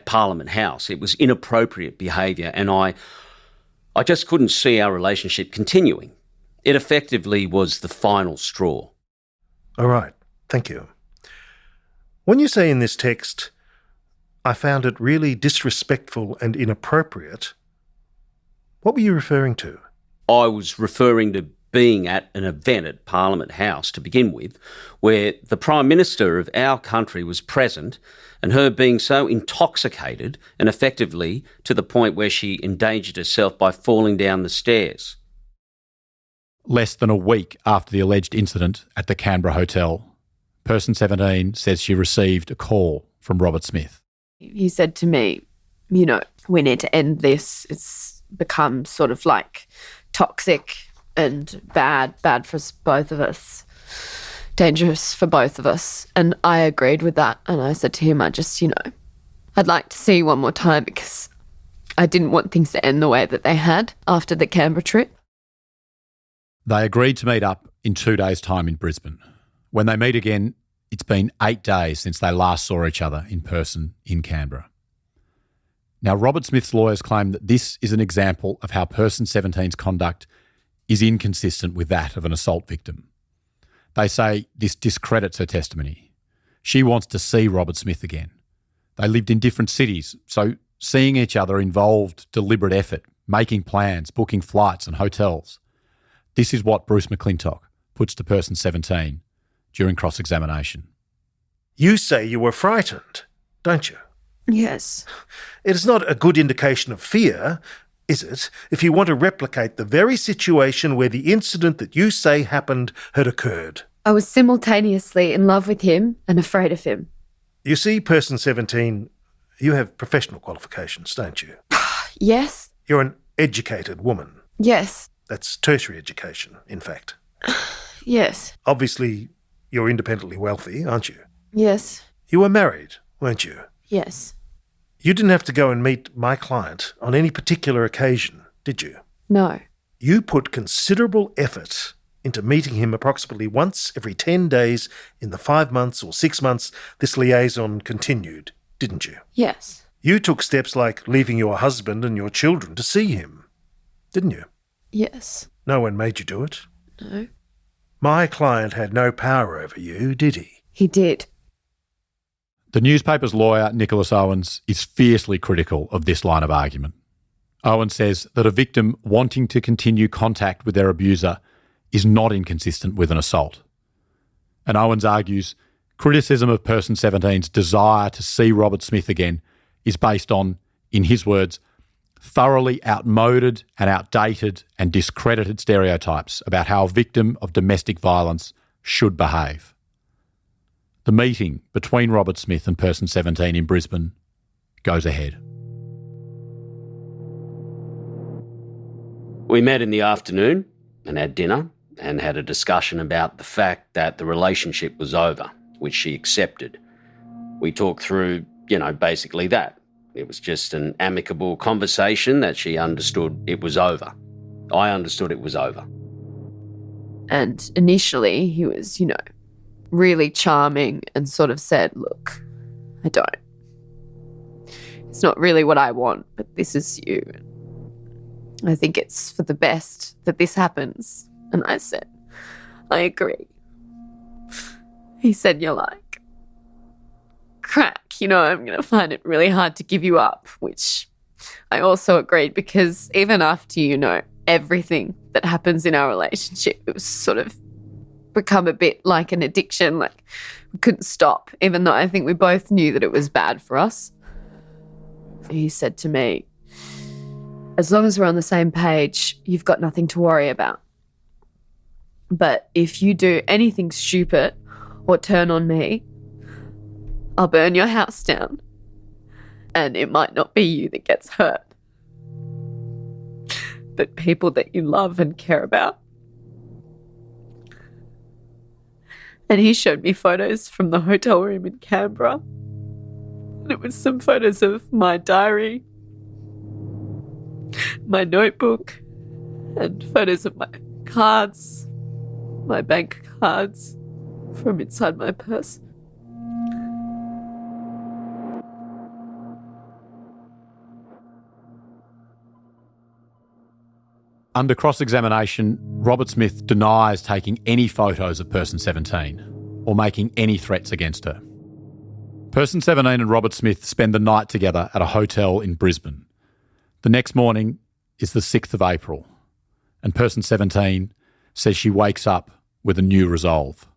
Parliament House. It was inappropriate behaviour, and I just couldn't see our relationship continuing. It effectively was the final straw. All right, thank you. When you say in this text, I found it really disrespectful and inappropriate, what were you referring to? I was referring to being at an event at Parliament House to begin with, where the Prime Minister of our country was present, and her being so intoxicated and effectively to the point where she endangered herself by falling down the stairs. Less than a week after the alleged incident at the Canberra hotel, Person 17 says she received a call from Robert Smith. He said to me, you know, we need to end this. It's become sort of like toxic and bad for both of us, dangerous for both of us. And I agreed with that. And I said to him, I'd like to see you one more time because I didn't want things to end the way that they had after the Canberra trip. They agreed to meet up in 2 days' time in Brisbane. When they meet again, it's been 8 days since they last saw each other in person in Canberra. Now, Robert Smith's lawyers claim that this is an example of how Person 17's conduct is inconsistent with that of an assault victim. They say this discredits her testimony. She wants to see Robert Smith again. They lived in different cities, so seeing each other involved deliberate effort, making plans, booking flights and hotels. This is what Bruce McClintock puts to Person 17 during cross-examination. You say you were frightened, don't you? Yes. It is not a good indication of fear, is it, if you want to replicate the very situation where the incident that you say happened had occurred? I was simultaneously in love with him and afraid of him. You see, Person 17, you have professional qualifications, don't you? Yes. You're an educated woman. Yes. That's tertiary education, in fact. Yes. Obviously, you're independently wealthy, aren't you? Yes. You were married, weren't you? Yes. You didn't have to go and meet my client on any particular occasion, did you? No. You put considerable effort into meeting him approximately once every 10 days in the 5 months or 6 months this liaison continued, didn't you? Yes. You took steps like leaving your husband and your children to see him, didn't you? Yes. No one made you do it? No. My client had no power over you, did he? He did. The newspaper's lawyer, Nicholas Owens, is fiercely critical of this line of argument. Owens says that a victim wanting to continue contact with their abuser is not inconsistent with an assault. And Owens argues criticism of Person 17's desire to see Robert Smith again is based on, in his words, thoroughly outmoded and outdated and discredited stereotypes about how a victim of domestic violence should behave. The meeting between Robert Smith and Person 17 in Brisbane goes ahead. We met in the afternoon and had dinner and had a discussion about the fact that the relationship was over, which she accepted. We talked through, basically that. It was just an amicable conversation that she understood it was over. I understood it was over. And initially he was, really charming and sort of said, look, I don't. It's not really what I want, but this is you. I think it's for the best that this happens. And I said, I agree. He said, you're like, crack, I'm going to find it really hard to give you up, which I also agreed because even after, everything that happens in our relationship, it was sort of become a bit like an addiction, like we couldn't stop, even though I think we both knew that it was bad for us. He said to me, as long as we're on the same page, you've got nothing to worry about. But if you do anything stupid or turn on me, I'll burn your house down. And it might not be you that gets hurt, but people that you love and care about. And he showed me photos from the hotel room in Canberra. And it was some photos of my diary, my notebook, and photos of my cards, my bank cards from inside my purse. Under cross-examination, Robert Smith denies taking any photos of person 17 or making any threats against her. Person 17 and Robert Smith spend the night together at a hotel in Brisbane. The next morning is the 6th of April, and person 17 says she wakes up with a new resolve.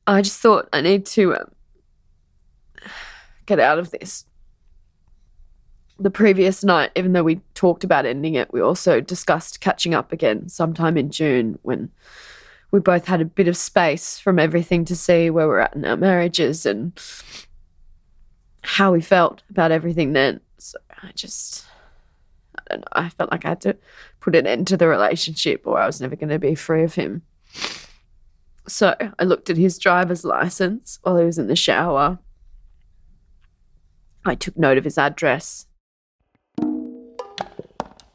I just thought I need to get out of this. The previous night, even though we talked about ending it, we also discussed catching up again sometime in June when we both had a bit of space from everything to see where we're at in our marriages and how we felt about everything then. So I don't know, I felt like I had to put an end to the relationship or I was never going to be free of him. So I looked at his driver's license while he was in the shower. I took note of his address.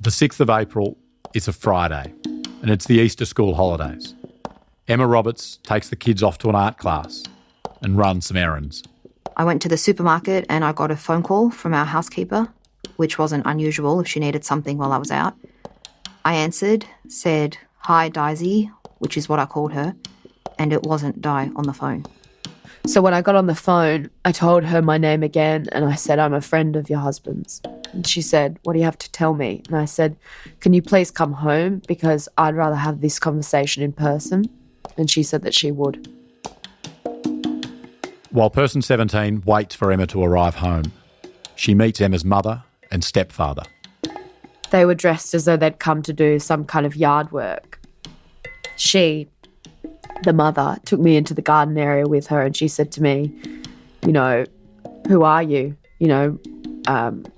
The 6th of April is a Friday, and it's the Easter school holidays. Emma Roberts takes the kids off to an art class and runs some errands. I went to the supermarket and I got a phone call from our housekeeper, which wasn't unusual if she needed something while I was out. I answered, said, "Hi, Daisy," which is what I called her, and it wasn't Di on the phone. So when I got on the phone, I told her my name again and I said, "I'm a friend of your husband's." And she said, "What do you have to tell me?" And I said, "Can you please come home because I'd rather have this conversation in person?" And she said that she would. While person 17 waits for Emma to arrive home, she meets Emma's mother and stepfather. They were dressed as though they'd come to do some kind of yard work. She, the mother, took me into the garden area with her and she said to me, "You know, who are you? You know,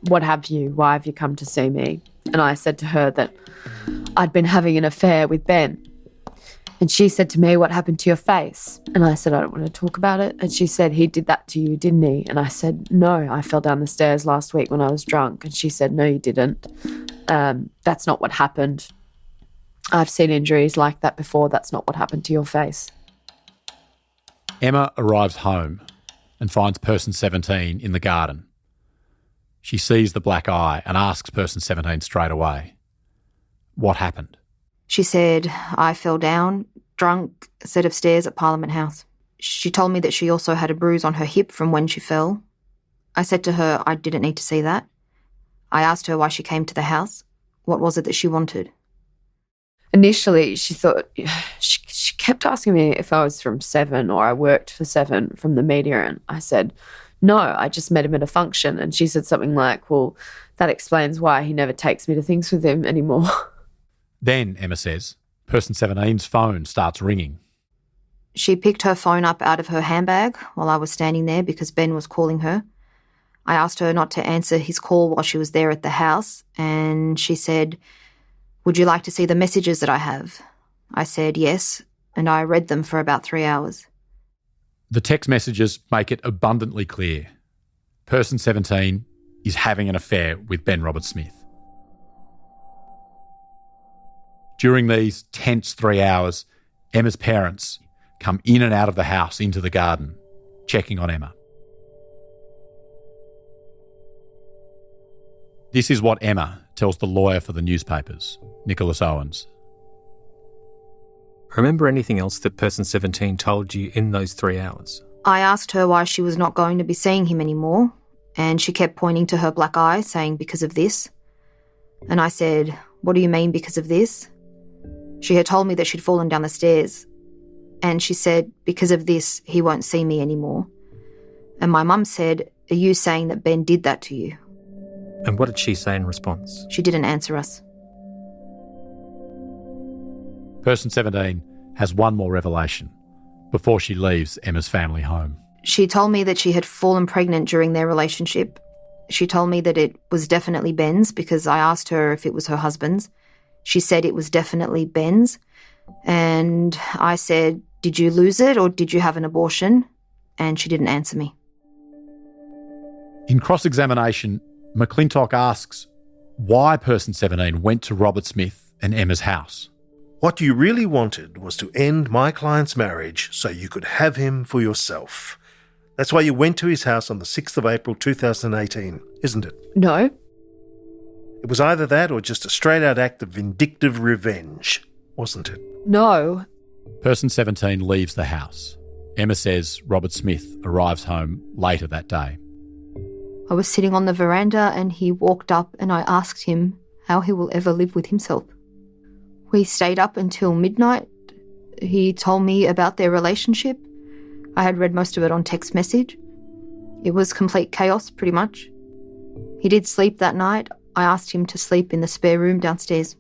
what have you? Why have you come to see me?" And I said to her that I'd been having an affair with Ben. And she said to me, "What happened to your face?" And I said, "I don't want to talk about it." And she said, "He did that to you, didn't he?" And I said, "No, I fell down the stairs last week when I was drunk." And she said, "No, you didn't. That's not what happened. I've seen injuries like that before. That's not what happened to your face." Emma arrives home and finds person 17 in the garden. She sees the black eye and asks person 17 straight away, "What happened?" She said, "I fell down, drunk, a set of stairs at Parliament House." She told me that she also had a bruise on her hip from when she fell. I said to her I didn't need to see that. I asked her why she came to the house. What was it that she wanted? Initially, she thought, she kept asking me if I was from Seven or I worked for Seven from the media. And I said, "No, I just met him at a function." And she said something like, "Well, that explains why he never takes me to things with him anymore." Then, Emma says, person 17's phone starts ringing. She picked her phone up out of her handbag while I was standing there because Ben was calling her. I asked her not to answer his call while she was there at the house, and she said, "Would you like to see the messages that I have?" I said yes, and I read them for about 3 hours. The text messages make it abundantly clear. Person 17 is having an affair with Ben Robert Smith. During these tense 3 hours, Emma's parents come in and out of the house into the garden, checking on Emma. This is what Emma tells the lawyer for the newspapers, Nicholas Owens. Remember anything else that person 17 told you in those 3 hours? I asked her why she was not going to be seeing him anymore, and she kept pointing to her black eye, saying because of this. And I said, "What do you mean because of this?" She had told me that she'd fallen down the stairs, and she said, "Because of this, he won't see me anymore." And my mum said, "Are you saying that Ben did that to you?" And what did she say in response? She didn't answer us. Person 17 has one more revelation. before she leaves Emma's family home. She told me that she had fallen pregnant during their relationship. She told me that it was definitely Ben's because I asked her if it was her husband's. She said it was definitely Ben's. And I said, "Did you lose it or did you have an abortion?" And she didn't answer me. In cross-examination, McClintock asks why person 17 went to Robert Smith and Emma's house. What you really wanted was to end my client's marriage so you could have him for yourself. That's why you went to his house on the 6th of April 2018, isn't it? No. It was either that or just a straight-out act of vindictive revenge, wasn't it? No. Person 17 leaves the house. Emma says Robert Smith arrives home later that day. I was sitting on the veranda and he walked up and I asked him how he will ever live with himself. We stayed up until midnight. He told me about their relationship. I had read most of it on text message. It was complete chaos, pretty much. He did sleep that night. I asked him to sleep in the spare room downstairs.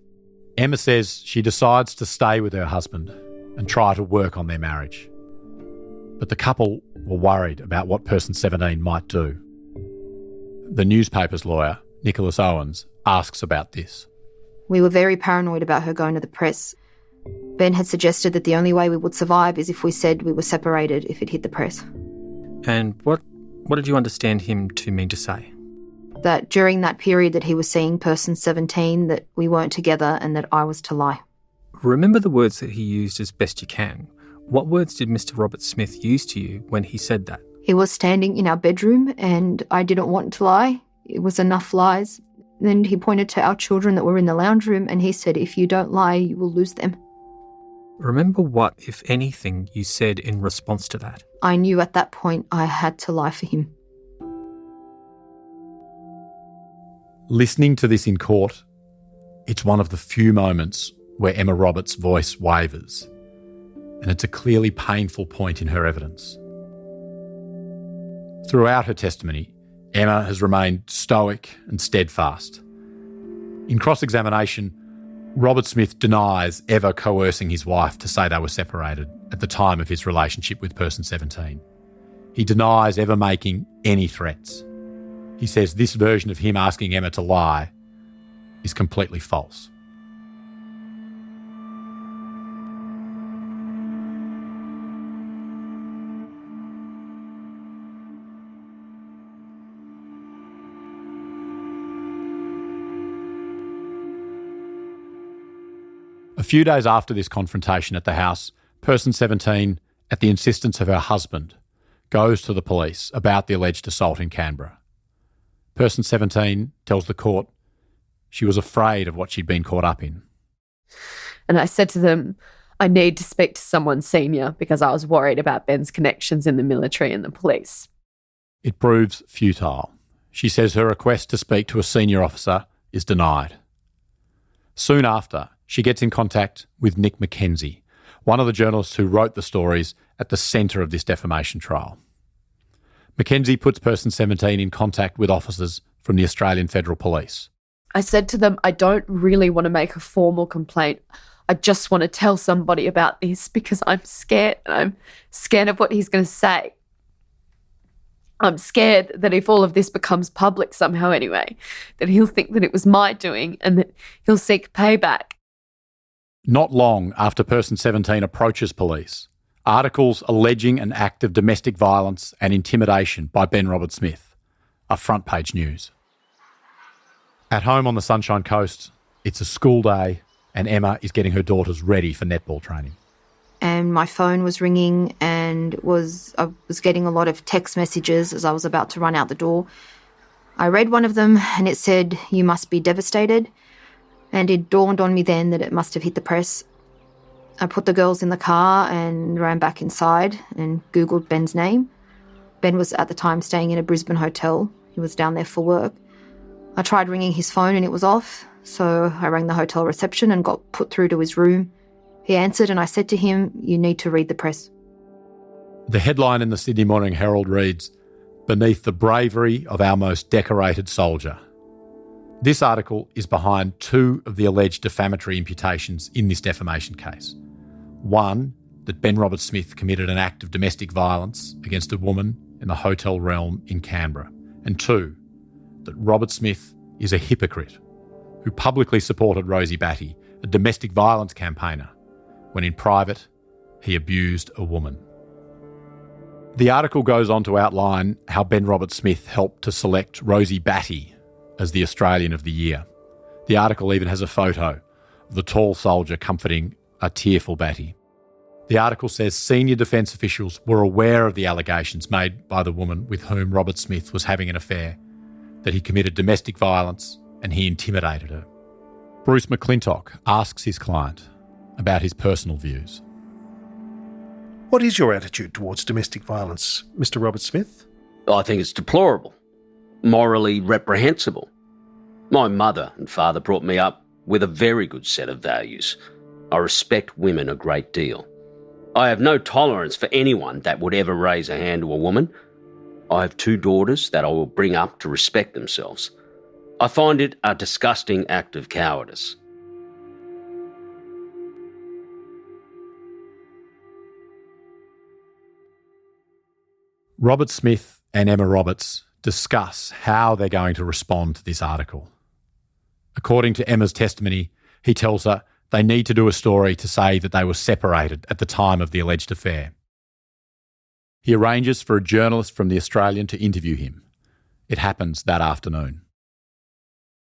Emma says she decides to stay with her husband and try to work on their marriage. But the couple were worried about what person 17 might do. The newspaper's lawyer, Nicholas Owens, asks about this. We were very paranoid about her going to the press. Ben had suggested that the only way we would survive is if we said we were separated if it hit the press. And what did you understand him to mean to say? That during that period that he was seeing person 17, that we weren't together and that I was to lie. Remember the words that he used as best you can. What words did Mr. Robert Smith use to you when he said that? He was standing in our bedroom and I didn't want to lie. It was enough lies. Then he pointed to our children that were in the lounge room and he said, "If you don't lie, you will lose them." Remember what, if anything, you said in response to that? I knew at that point I had to lie for him. Listening to this in court, it's one of the few moments where Emma Roberts' voice wavers, and it's a clearly painful point in her evidence. Throughout her testimony, Emma has remained stoic and steadfast. In cross-examination, Robert Smith denies ever coercing his wife to say they were separated at the time of his relationship with person 17. He denies ever making any threats. He says this version of him asking Emma to lie is completely false. A few days after this confrontation at the house, person 17, at the insistence of her husband, goes to the police about the alleged assault in Canberra. Person 17 tells the court she was afraid of what she'd been caught up in. And I said to them, I need to speak to someone senior because I was worried about Ben's connections in the military and the police. It proves futile. She says her request to speak to a senior officer is denied. Soon after, she gets in contact with Nick McKenzie, one of the journalists who wrote the stories at the centre of this defamation trial. McKenzie puts person 17 in contact with officers from the Australian Federal Police. I said to them, I don't really want to make a formal complaint. I just want to tell somebody about this because I'm scared and I'm scared of what he's going to say. I'm scared that if all of this becomes public somehow anyway, that he'll think that it was my doing and that he'll seek payback. Not long after person 17 approaches police, articles alleging an act of domestic violence and intimidation by Ben Robert Smith are front page news. At home on the Sunshine Coast, it's a school day and Emma is getting her daughters ready for netball training. And my phone was ringing and I was getting a lot of text messages as I was about to run out the door. I read one of them and it said, "You must be devastated." And it dawned on me then that it must have hit the press. I put the girls in the car and ran back inside and Googled Ben's name. Ben was at the time staying in a Brisbane hotel. He was down there for work. I tried ringing his phone and it was off, so I rang the hotel reception and got put through to his room. He answered and I said to him, "You need to read the press." The headline in the Sydney Morning Herald reads, "Beneath the bravery of our most decorated soldier." This article is behind two of the alleged defamatory imputations in this defamation case. One that Ben Roberts-Smith committed an act of domestic violence against a woman in the hotel realm in Canberra. And 2, that Roberts-Smith is a hypocrite who publicly supported Rosie Batty, a domestic violence campaigner, when in private he abused a woman. The article goes on to outline how Ben Roberts-Smith helped to select Rosie Batty as the Australian of the Year. The article even has a photo of the tall soldier comforting a tearful Batty. The article says senior defence officials were aware of the allegations made by the woman with whom Roberts-Smith was having an affair, that he committed domestic violence and he intimidated her. Bruce McClintock asks his client about his personal views. What is your attitude towards domestic violence, Mr. Roberts-Smith? I think it's deplorable, morally reprehensible. My mother and father brought me up with a very good set of values. I respect women a great deal. I have no tolerance for anyone that would ever raise a hand to a woman. I have 2 daughters that I will bring up to respect themselves. I find it a disgusting act of cowardice. Roberts-Smith and Emma Roberts discuss how they're going to respond to this article. According to Emma's testimony, he tells her they need to do a story to say that they were separated at the time of the alleged affair. He arranges for a journalist from The Australian to interview him. It happens that afternoon.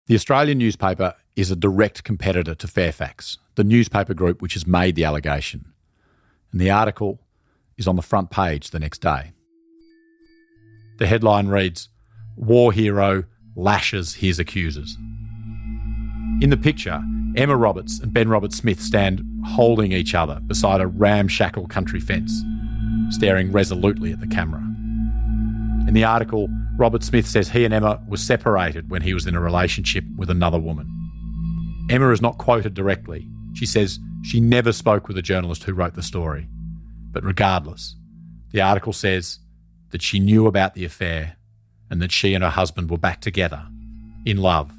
The Australian newspaper is a direct competitor to Fairfax, the newspaper group which has made the allegation, and the article is on the front page the next day. The headline reads, "War hero lashes his accusers." In the picture, Emma Roberts and Ben Roberts-Smith stand holding each other beside a ramshackle country fence, staring resolutely at the camera. In the article, Roberts-Smith says he and Emma were separated when he was in a relationship with another woman. Emma is not quoted directly. She says she never spoke with the journalist who wrote the story. But regardless, the article says that she knew about the affair and that she and her husband were back together, in love,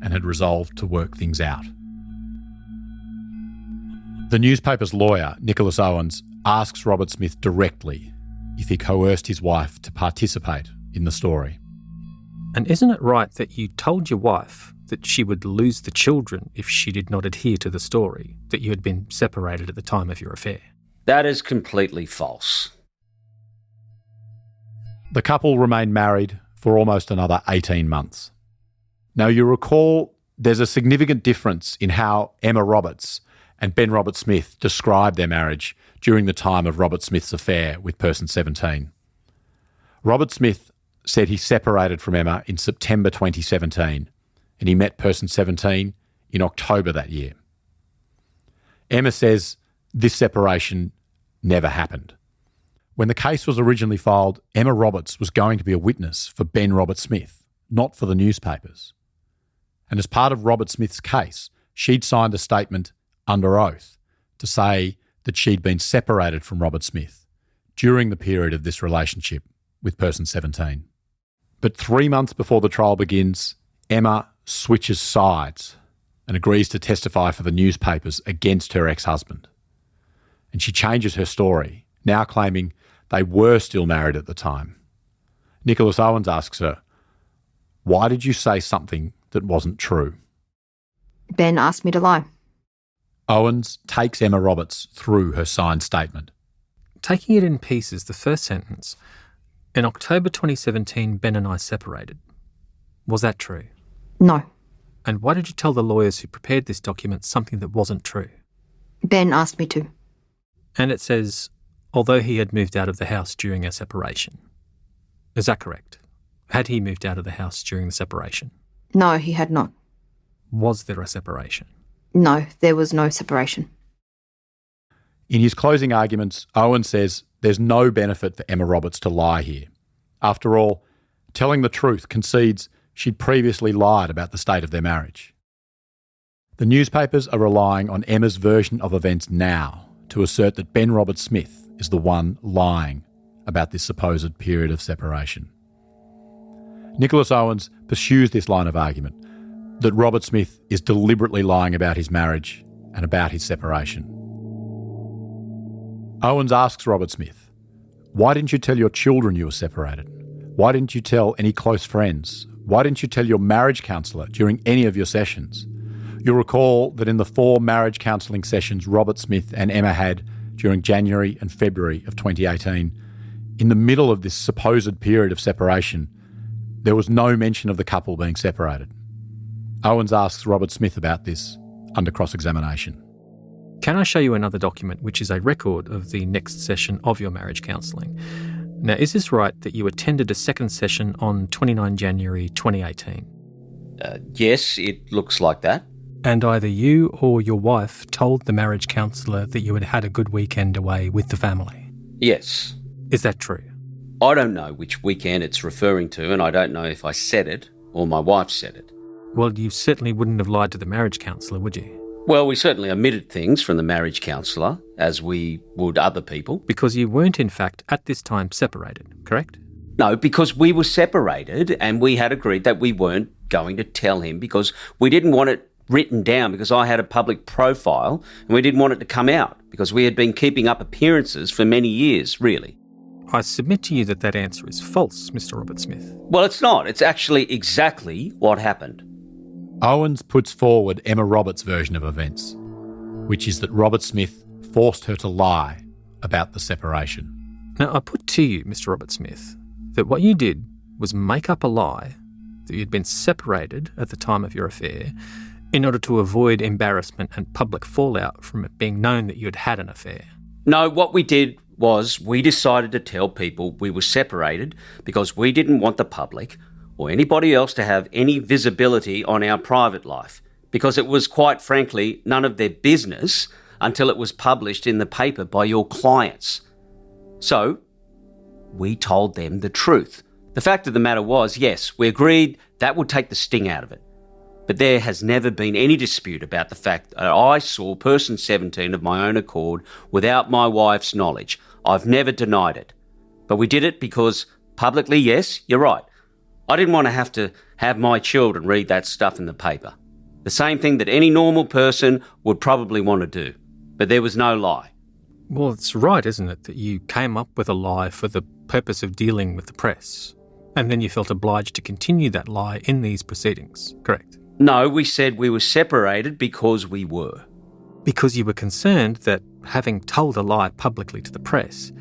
and had resolved to work things out. The newspaper's lawyer, Nicholas Owens, asks Roberts-Smith directly if he coerced his wife to participate in the story. And isn't it right that you told your wife that she would lose the children if she did not adhere to the story, that you had been separated at the time of your affair? That is completely false. The couple remained married for almost another 18 months. Now, you recall there's a significant difference in how Emma Roberts and Ben Roberts-Smith described their marriage during the time of Roberts-Smith's affair with person 17. Roberts-Smith said he separated from Emma in September 2017 and he met person 17 in October that year. Emma says this separation never happened. When the case was originally filed, Emma Roberts was going to be a witness for Ben Roberts-Smith, not for the newspapers. And as part of Roberts-Smith's case, she'd signed a statement under oath to say that she'd been separated from Roberts-Smith during the period of this relationship with person 17. But 3 months before the trial begins, Emma switches sides and agrees to testify for the newspapers against her ex-husband. And she changes her story, now claiming they were still married at the time. Nicholas Owens asks her, "Why did you say something that wasn't true?" Ben asked me to lie. Owens takes Emma Roberts through her signed statement. Taking it in pieces, the first sentence, "In October 2017, Ben and I separated." Was that true? No. And why did you tell the lawyers who prepared this document something that wasn't true? Ben asked me to. And it says, although he had moved out of the house during our separation. Is that correct? Had he moved out of the house during the separation? No, he had not. Was there a separation? No, there was no separation. In his closing arguments, Owen says there's no benefit for Emma Roberts to lie here. After all, telling the truth concedes she'd previously lied about the state of their marriage. The newspapers are relying on Emma's version of events now to assert that Ben Roberts-Smith is the one lying about this supposed period of separation. Nicholas Owens pursues this line of argument, that Roberts-Smith is deliberately lying about his marriage and about his separation. Owens asks Robert Smith, "Why didn't you tell your children you were separated? Why didn't you tell any close friends? Why didn't you tell your marriage counsellor during any of your sessions?" You'll recall that in the 4 marriage counselling sessions Robert Smith and Emma had during January and February of 2018, in the middle of this supposed period of separation, there was no mention of the couple being separated. Owens asks Robert Smith about this under cross-examination. Can I show you another document which is a record of the next session of your marriage counselling? Now, is this right that you attended a second session on 29 January 2018? Yes, it looks like that. And either you or your wife told the marriage counsellor that you had had a good weekend away with the family? Yes. Is that true? I don't know which weekend it's referring to, and I don't know if I said it or my wife said it. Well, you certainly wouldn't have lied to the marriage counsellor, would you? Well, we certainly omitted things from the marriage counsellor, as we would other people. Because you weren't, in fact, at this time separated, correct? No, because we were separated and we had agreed that we weren't going to tell him because we didn't want it written down, because I had a public profile and we didn't want it to come out because we had been keeping up appearances for many years, really. I submit to you that that answer is false, Mr. Robert Smith. Well, it's not. It's actually exactly what happened. Owens puts forward Emma Roberts' version of events, which is that Robert Smith forced her to lie about the separation. Now, I put to you, Mr. Robert Smith, that what you did was make up a lie that you'd been separated at the time of your affair in order to avoid embarrassment and public fallout from it being known that you had had an affair. No, what we did was we decided to tell people we were separated because we didn't want the public or anybody else to have any visibility on our private life, because it was, quite frankly, none of their business until it was published in the paper by your clients. So, we told them the truth. The fact of the matter was, yes, we agreed that would take the sting out of it. But there has never been any dispute about the fact that I saw person 17 of my own accord without my wife's knowledge. I've never denied it. But we did it because publicly, yes, you're right. I didn't want to have my children read that stuff in the paper. The same thing that any normal person would probably want to do. But there was no lie. Well, it's right, isn't it, that you came up with a lie for the purpose of dealing with the press, and then you felt obliged to continue that lie in these proceedings, correct? No, we said we were separated because we were. Because you were concerned that, having told a lie publicly to the press,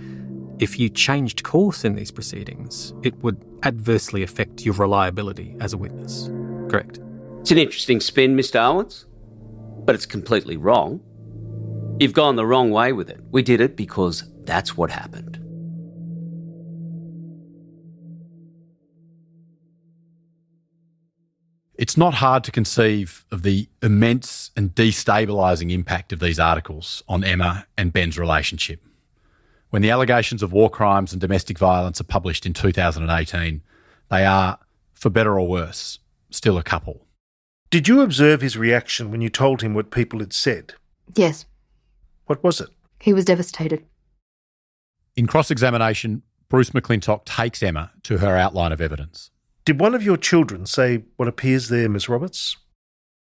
if you changed course in these proceedings, it would adversely affect your reliability as a witness, correct? It's an interesting spin, Mr. Owens, but it's completely wrong. You've gone the wrong way with it. We did it because that's what happened. It's not hard to conceive of the immense and destabilising impact of these articles on Emma and Ben's relationship. When the allegations of war crimes and domestic violence are published in 2018, they are, for better or worse, still a couple. Did you observe his reaction when you told him what people had said? Yes. What was it? He was devastated. In cross-examination, Bruce McClintock takes Emma to her outline of evidence. Did one of your children say what appears there, Miss Roberts?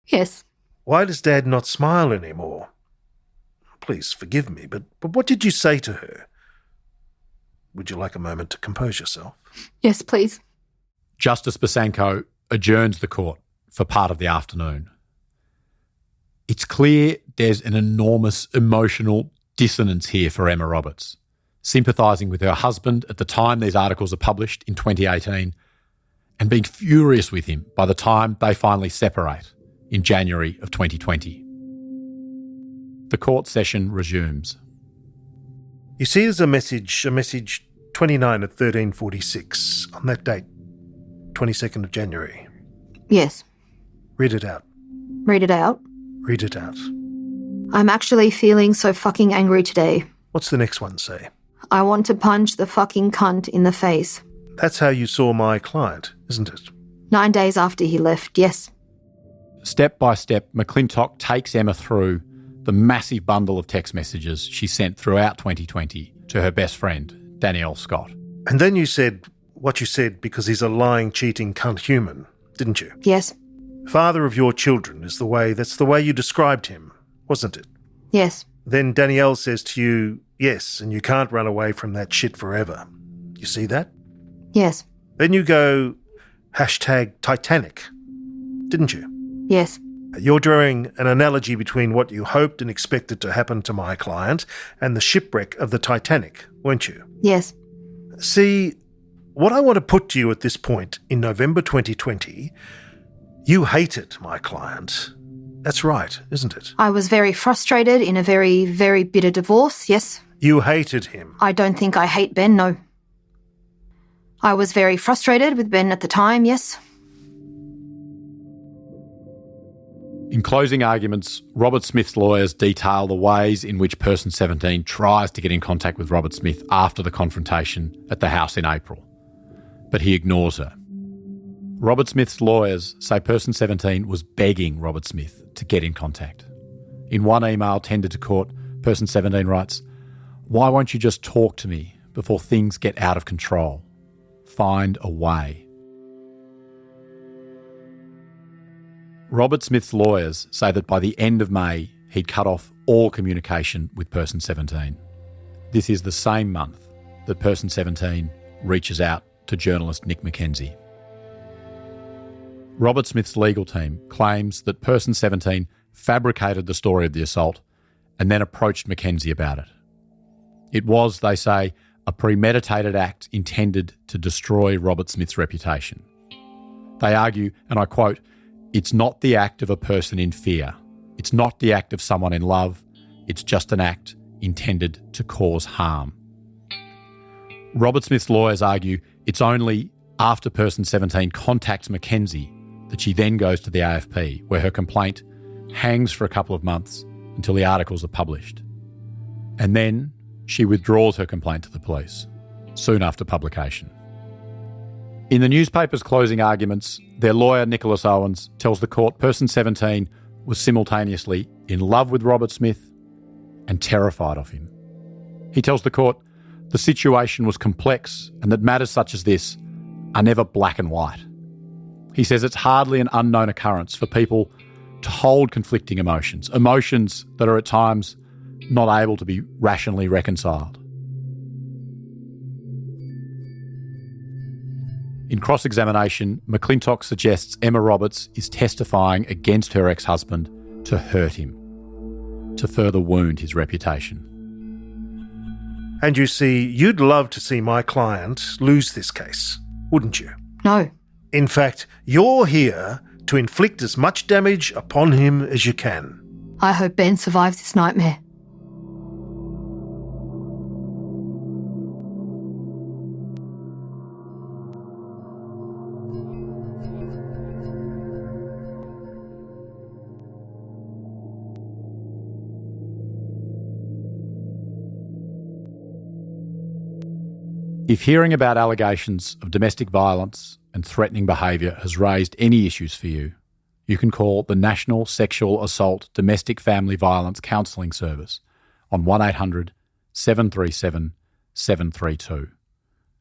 Yes. Why does Dad not smile anymore? Please forgive me, but what did you say to her? Would you like a moment to compose yourself? Yes, please. Justice Basanko adjourns the court for part of the afternoon. It's clear there's an enormous emotional dissonance here for Emma Roberts, sympathising with her husband at the time these articles are published in 2018 and being furious with him by the time they finally separate in January of 2020. The court session resumes. You see there's a message 29 at 13:46 on that date, 22nd of January. Yes. Read it out. Read it out. Read it out. I'm actually feeling so fucking angry today. What's the next one say? I want to punch the fucking cunt in the face. That's how you saw my client, isn't it? 9 days after he left, yes. Step by step, McClintock takes Emma through the massive bundle of text messages she sent throughout 2020 to her best friend, Danielle Scott. And then you said what you said because he's a lying, cheating cunt human, didn't you? Yes. Father of your children that's the way you described him, wasn't it? Yes. Then Danielle says to you, Yes, and you can't run away from that shit forever. You see that? Yes. Then you go #Titanic, didn't you? Yes. You're drawing an analogy between what you hoped and expected to happen to my client and the shipwreck of the Titanic, weren't you? Yes. See, what I want to put to you at this point in November 2020, you hated my client. That's right, isn't it? I was very frustrated in a very, very bitter divorce, yes. You hated him. I don't think I hate Ben, no. I was very frustrated with Ben at the time, yes. In closing arguments, Robert Smith's lawyers detail the ways in which Person 17 tries to get in contact with Robert Smith after the confrontation at the house in April. But he ignores her. Robert Smith's lawyers say Person 17 was begging Robert Smith to get in contact. In one email tendered to court, Person 17 writes, "Why won't you just talk to me before things get out of control? Find a way." Robert Smith's lawyers say that by the end of May, he'd cut off all communication with Person 17. This is the same month that Person 17 reaches out to journalist Nick McKenzie. Robert Smith's legal team claims that Person 17 fabricated the story of the assault and then approached McKenzie about it. It was, they say, a premeditated act intended to destroy Robert Smith's reputation. They argue, and I quote, "It's not the act of a person in fear. It's not the act of someone in love. It's just an act intended to cause harm." Robert Smith's lawyers argue it's only after Person 17 contacts McKenzie that she then goes to the AFP, where her complaint hangs for a couple of months until the articles are published. And then she withdraws her complaint to the police, soon after publication. In the newspaper's closing arguments, their lawyer, Nicholas Owens, tells the court Person 17 was simultaneously in love with Robert Smith and terrified of him. He tells the court the situation was complex and that matters such as this are never black and white. He says it's hardly an unknown occurrence for people to hold conflicting emotions, emotions that are at times not able to be rationally reconciled. In cross-examination, McClintock suggests Emma Roberts is testifying against her ex-husband to hurt him, to further wound his reputation. And you see, you'd love to see my client lose this case, wouldn't you? No. In fact, you're here to inflict as much damage upon him as you can. I hope Ben survives this nightmare. If hearing about allegations of domestic violence and threatening behaviour has raised any issues for you, you can call the National Sexual Assault Domestic Family Violence Counselling Service on 1800 737 732.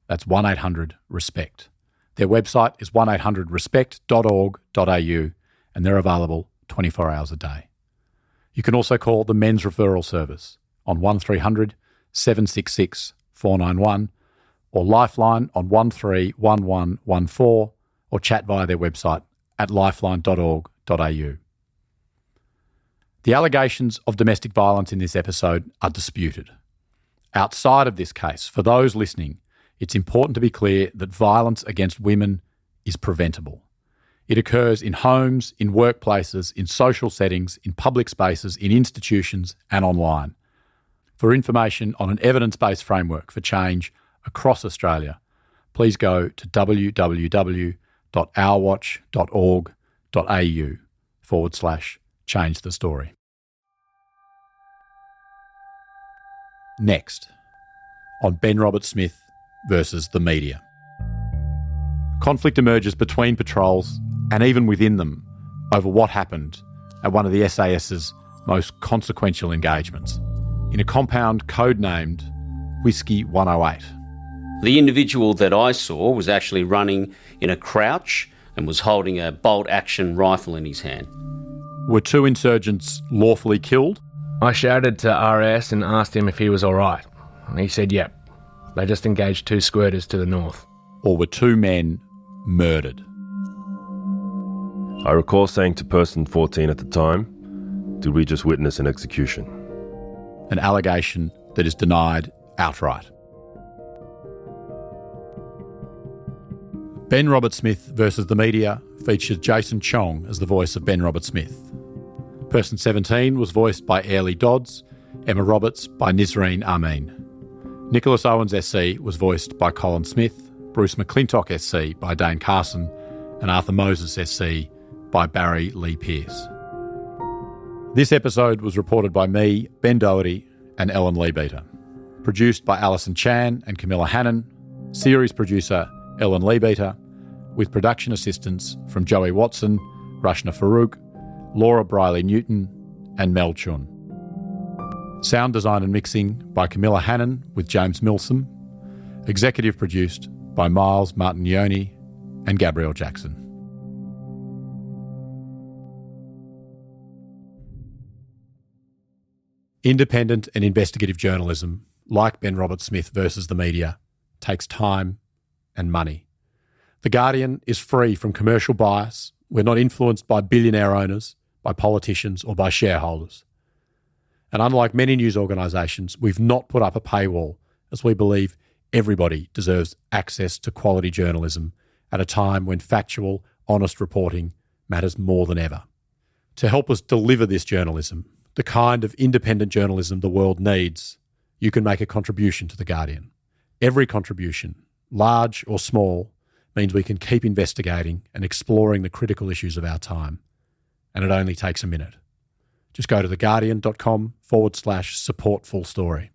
That's 1800-RESPECT. Their website is 1800respect.org.au and they're available 24 hours a day. You can also call the Men's Referral Service on 1300 766 491 or Lifeline on 131114 or chat via their website at lifeline.org.au. The allegations of domestic violence in this episode are disputed. Outside of this case, for those listening, it's important to be clear that violence against women is preventable. It occurs in homes, in workplaces, in social settings, in public spaces, in institutions and online. For information on an evidence-based framework for change across Australia, please go to www.ourwatch.org.au/change the story. Next, on Ben Robert Smith versus the media. Conflict emerges between patrols and even within them over what happened at one of the SAS's most consequential engagements, in a compound codenamed Whiskey 108. The individual that I saw was actually running in a crouch and was holding a bolt-action rifle in his hand. Were two insurgents lawfully killed? I shouted to RS and asked him if he was all right. And he said, yep. They just engaged 2 squirters to the north. Or were 2 men murdered? I recall saying to person 14 at the time, did we just witness an execution? An allegation that is denied outright. Ben Robert Smith versus the media featured Jason Chong as the voice of Ben Robert Smith. Person 17 was voiced by Airlie Dodds, Emma Roberts by Nisreen Amin. Nicholas Owens SC was voiced by Colin Smith, Bruce McClintock SC by Dane Carson, and Arthur Moses SC by Barry Lee Pearce. This episode was reported by me, Ben Doherty, and Ellen Leabeater. Produced by Alison Chan and Camilla Hannon. Series producer Ellen Leabeater, with production assistance from Joey Watson, Rashna Farouk, Laura Briley-Newton, and Mel Chun. Sound design and mixing by Camilla Hannon with James Milsom. Executive produced by Miles Martignoni and Gabrielle Jackson. Independent and investigative journalism, like Ben Robert Smith versus the media, takes time and money. The Guardian is free from commercial bias. We're not influenced by billionaire owners, by politicians or by shareholders. And unlike many news organisations, we've not put up a paywall, as we believe everybody deserves access to quality journalism at a time when factual, honest reporting matters more than ever. To help us deliver this journalism, the kind of independent journalism the world needs, you can make a contribution to The Guardian. Every contribution, large or small, means we can keep investigating and exploring the critical issues of our time. And it only takes a minute. Just go to theguardian.com/support full story.